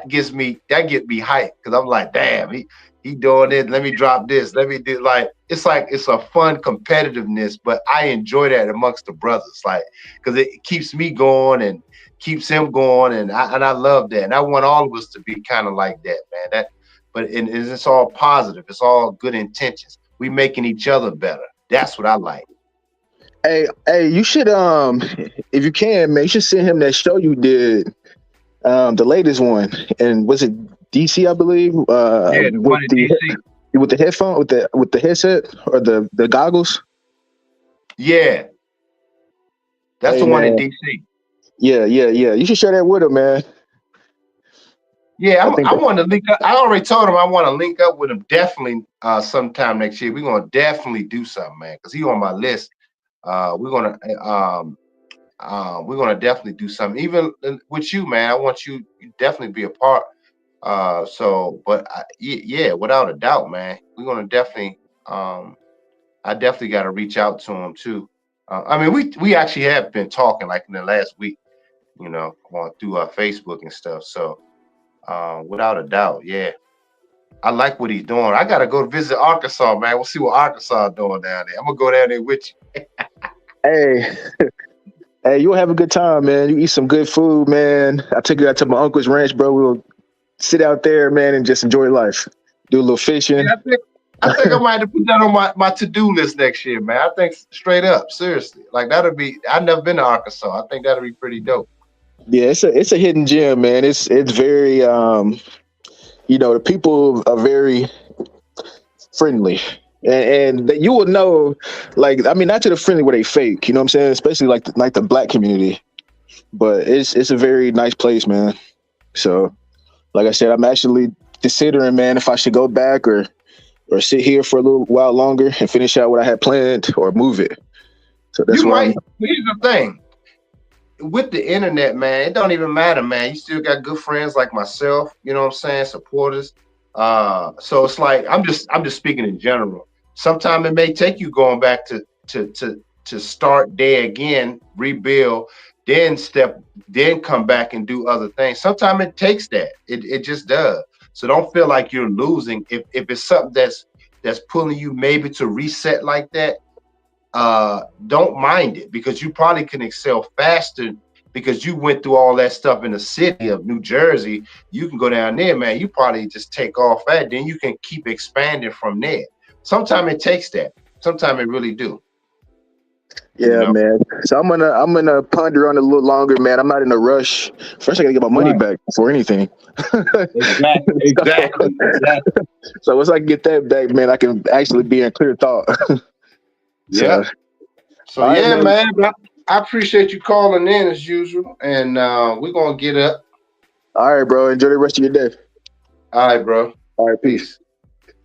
get me hyped because I'm like, damn, he doing it. Let me drop this. Let me do like it's a fun competitiveness, but I enjoy that amongst the brothers, like because it keeps me going and keeps him going, and I love that, and I want all of us to be kind of like that, man. But it's all positive. It's all good intentions. We making each other better. That's what I like. Hey, you should if you can, man, you should send him that show you did, the latest one, and was it DC, I believe, Yeah, the one in DC. with the headphone, with the headset or the goggles. Yeah, that's Hey, the one in man, DC. yeah. You should share that with him, man. Yeah, I think I that. want to link up. I already told him I want to link up with him definitely sometime next year. We're gonna definitely do something, man, because he on my list. We're gonna definitely do something. Even with you, man. I want you definitely be a part. But yeah, without a doubt, man, we're gonna definitely. I definitely got to reach out to him too. I mean, we actually have been talking like in the last week, through our Facebook and stuff. So, without a doubt, yeah, I like what he's doing. I gotta go visit Arkansas, man. We'll see what Arkansas doing down there. I'm gonna go down there with you. Hey, hey, you'll have a good time, man. You eat some good food, man. I take you out to my uncle's ranch, bro. We'll sit out there, man, and just enjoy life. Do a little fishing. Yeah, I think I might have to put that on my to-do list next year, man. I think straight up, seriously, like that'll be. I've never been to Arkansas. I think that'll be pretty dope. Yeah, it's a hidden gem, man. It's very the people are very friendly. And that you will know, like, I mean, not to the friendly where they fake, you know what I'm saying? Especially like the black community, but it's a very nice place, man. So, like I said, I'm actually considering, man, if I should go back or sit here for a little while longer and finish out what I had planned or move it. So that's You where I'm. might. Here's the thing. With the internet, man, it don't even matter, man. You still got good friends like myself, you know what I'm saying, supporters. So it's like I'm just speaking in general. Sometimes it may take you going back to start there again, rebuild, then then come back and do other things. Sometimes it takes that. It just does. So don't feel like you're losing if it's something that's pulling you maybe to reset like that. Don't mind it because you probably can excel faster because you went through all that stuff in the city of New Jersey. You can go down there, man. You probably just take off that, then you can keep expanding from there. Sometimes it takes that. Sometimes it really do. You Yeah, know. man. So I'm gonna ponder on it a little longer, man. I'm not in a rush. First, I gotta get my money Right. back before anything. Exactly. so, Exactly. Exactly. so once I get that back, man, I can actually be in clear thought. Yeah. So, So all right, yeah, man. man. I appreciate you calling in as usual, and we're gonna get up. All right, bro. Enjoy the rest of your day. All right, bro. All right, peace. Peace.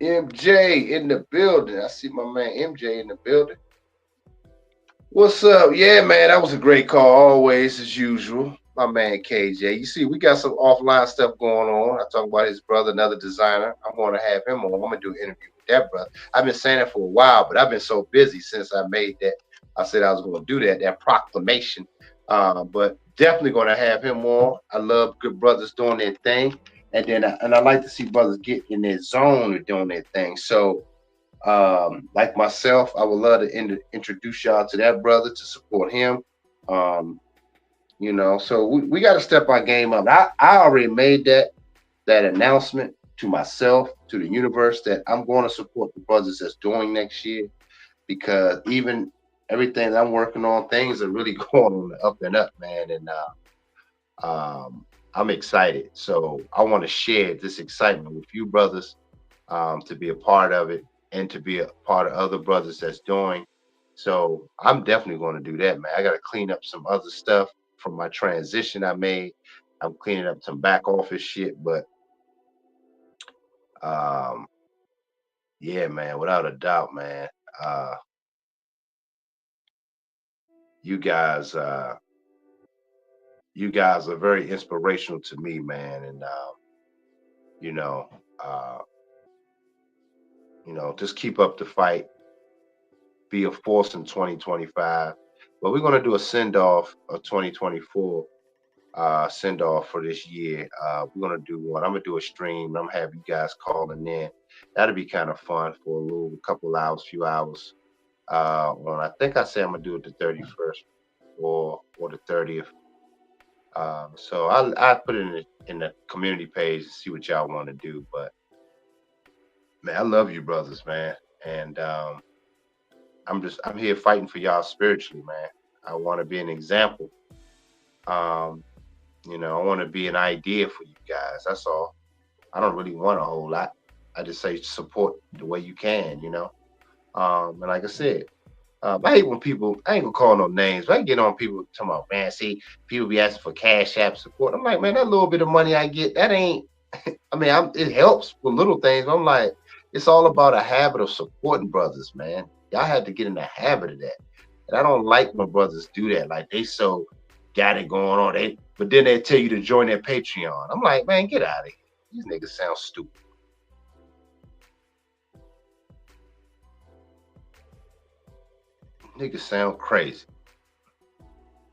MJ in the building. I see my man MJ in the building. What's up? Yeah, man, that was a great call. Always, as usual. My man KJ. You see, we got some offline stuff going on. I talk about his brother, another designer. I'm going to have him on. I'm going to do an interview with that brother. I've been saying that for a while, but I've been so busy since I made that. I said I was going to do that proclamation. But definitely going to have him on. I love good brothers doing their thing. and then I like to see brothers get in their zone of doing their thing. So, like myself, I would love to introduce y'all to that brother to support him. Um, so we got to step our game up. I already made that announcement to myself, to the universe, that I'm going to support the brothers that's doing next year, because even everything that I'm working on, things are really going on the up and up, man. And I'm excited. So I want to share this excitement with you brothers, to be a part of it and to be a part of other brothers that's doing. So I'm definitely going to do that, man. I got to clean up some other stuff from my transition I made. I'm cleaning up some back office shit, but um, yeah, man, without a doubt, man. Uh, you guys, uh, you guys are very inspirational to me, man, and you know, uh, just keep up the fight, be a force in 2025. But we're gonna do a send off of 2024, send off for this year. We're gonna do one. I'm gonna do a stream. I'm gonna have you guys calling in. That'll be kind of fun for a little couple hours, few hours. On I think I say I'm gonna do it the 31st or the 30th. So I put it in the community page to see what y'all want to do. But man, I love you brothers, man, and I'm here fighting for y'all spiritually, man. I want to be an example. Um, I want to be an idea for you guys. That's all. I don't really want a whole lot. I just say support the way you can. And like I said, I hate when people, I ain't gonna call no names, but I get on people talking about, man, see, people be asking for Cash App support. I'm like, man, that little bit of money I get, that ain't, I mean, it helps with little things, but I'm like, it's all about a habit of supporting brothers, man. Y'all have to get in the habit of that. And I don't like when brothers do that. Like, they so got it going on. But then they tell you to join their Patreon. I'm like, man, get out of here. These niggas sound stupid. Niggas sound crazy.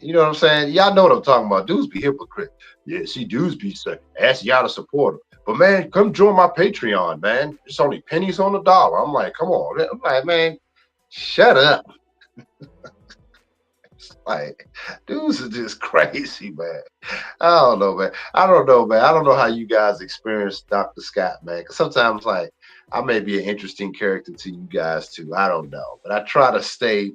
You know what I'm saying? Y'all know what I'm talking about. Dudes be hypocrite. Yeah, see, dudes be asking y'all to support them. But man, come join my Patreon, man. It's only pennies on the dollar. I'm like, come on. I'm like, man, shut up. Like, dudes are just crazy, man. I don't know, man. I don't know, man. I don't know how you guys experience Dr. Scott, man. Because sometimes, like, I may be an interesting character to you guys too. I don't know, but I try to stay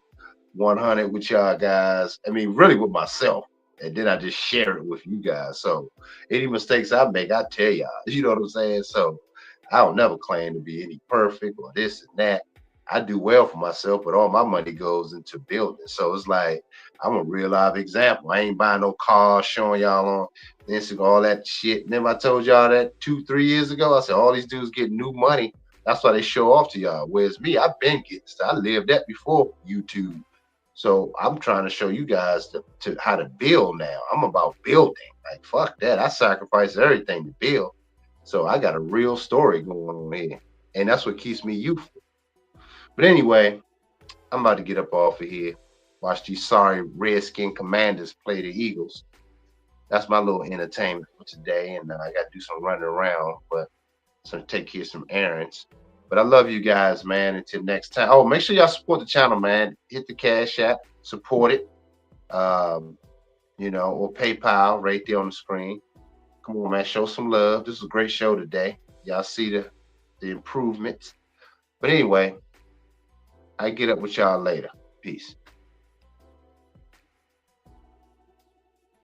100 with y'all guys. I mean, really with myself. And then I just share it with you guys. So any mistakes I make, I tell y'all. You know what I'm saying? So I don't never claim to be any perfect or this and that. I do well for myself, but all my money goes into building. So it's like I'm a real live example. I ain't buying no cars showing y'all on Instagram, all that shit. And then I told y'all that 2-3 years ago. I said all these dudes get new money. That's why they show off to y'all. Whereas me, I've been getting stuff. I lived that before YouTube. So I'm trying to show you guys to how to build now. I'm about building. Like fuck that. I sacrifice everything to build. So I got a real story going on here. And that's what keeps me youthful. But anyway, I'm about to get up off of here. Watch these sorry Redskin Commanders play the Eagles. That's my little entertainment for today. And I got to do some running around, but some take care of some errands. But I love you guys, man. Until next time. Oh, make sure y'all support the channel, man. Hit the Cash App, support it. Um, or PayPal right there on the screen. Come on, man. Show some love. This is a great show today. Y'all see the improvements. But anyway, I get up with y'all later. Peace.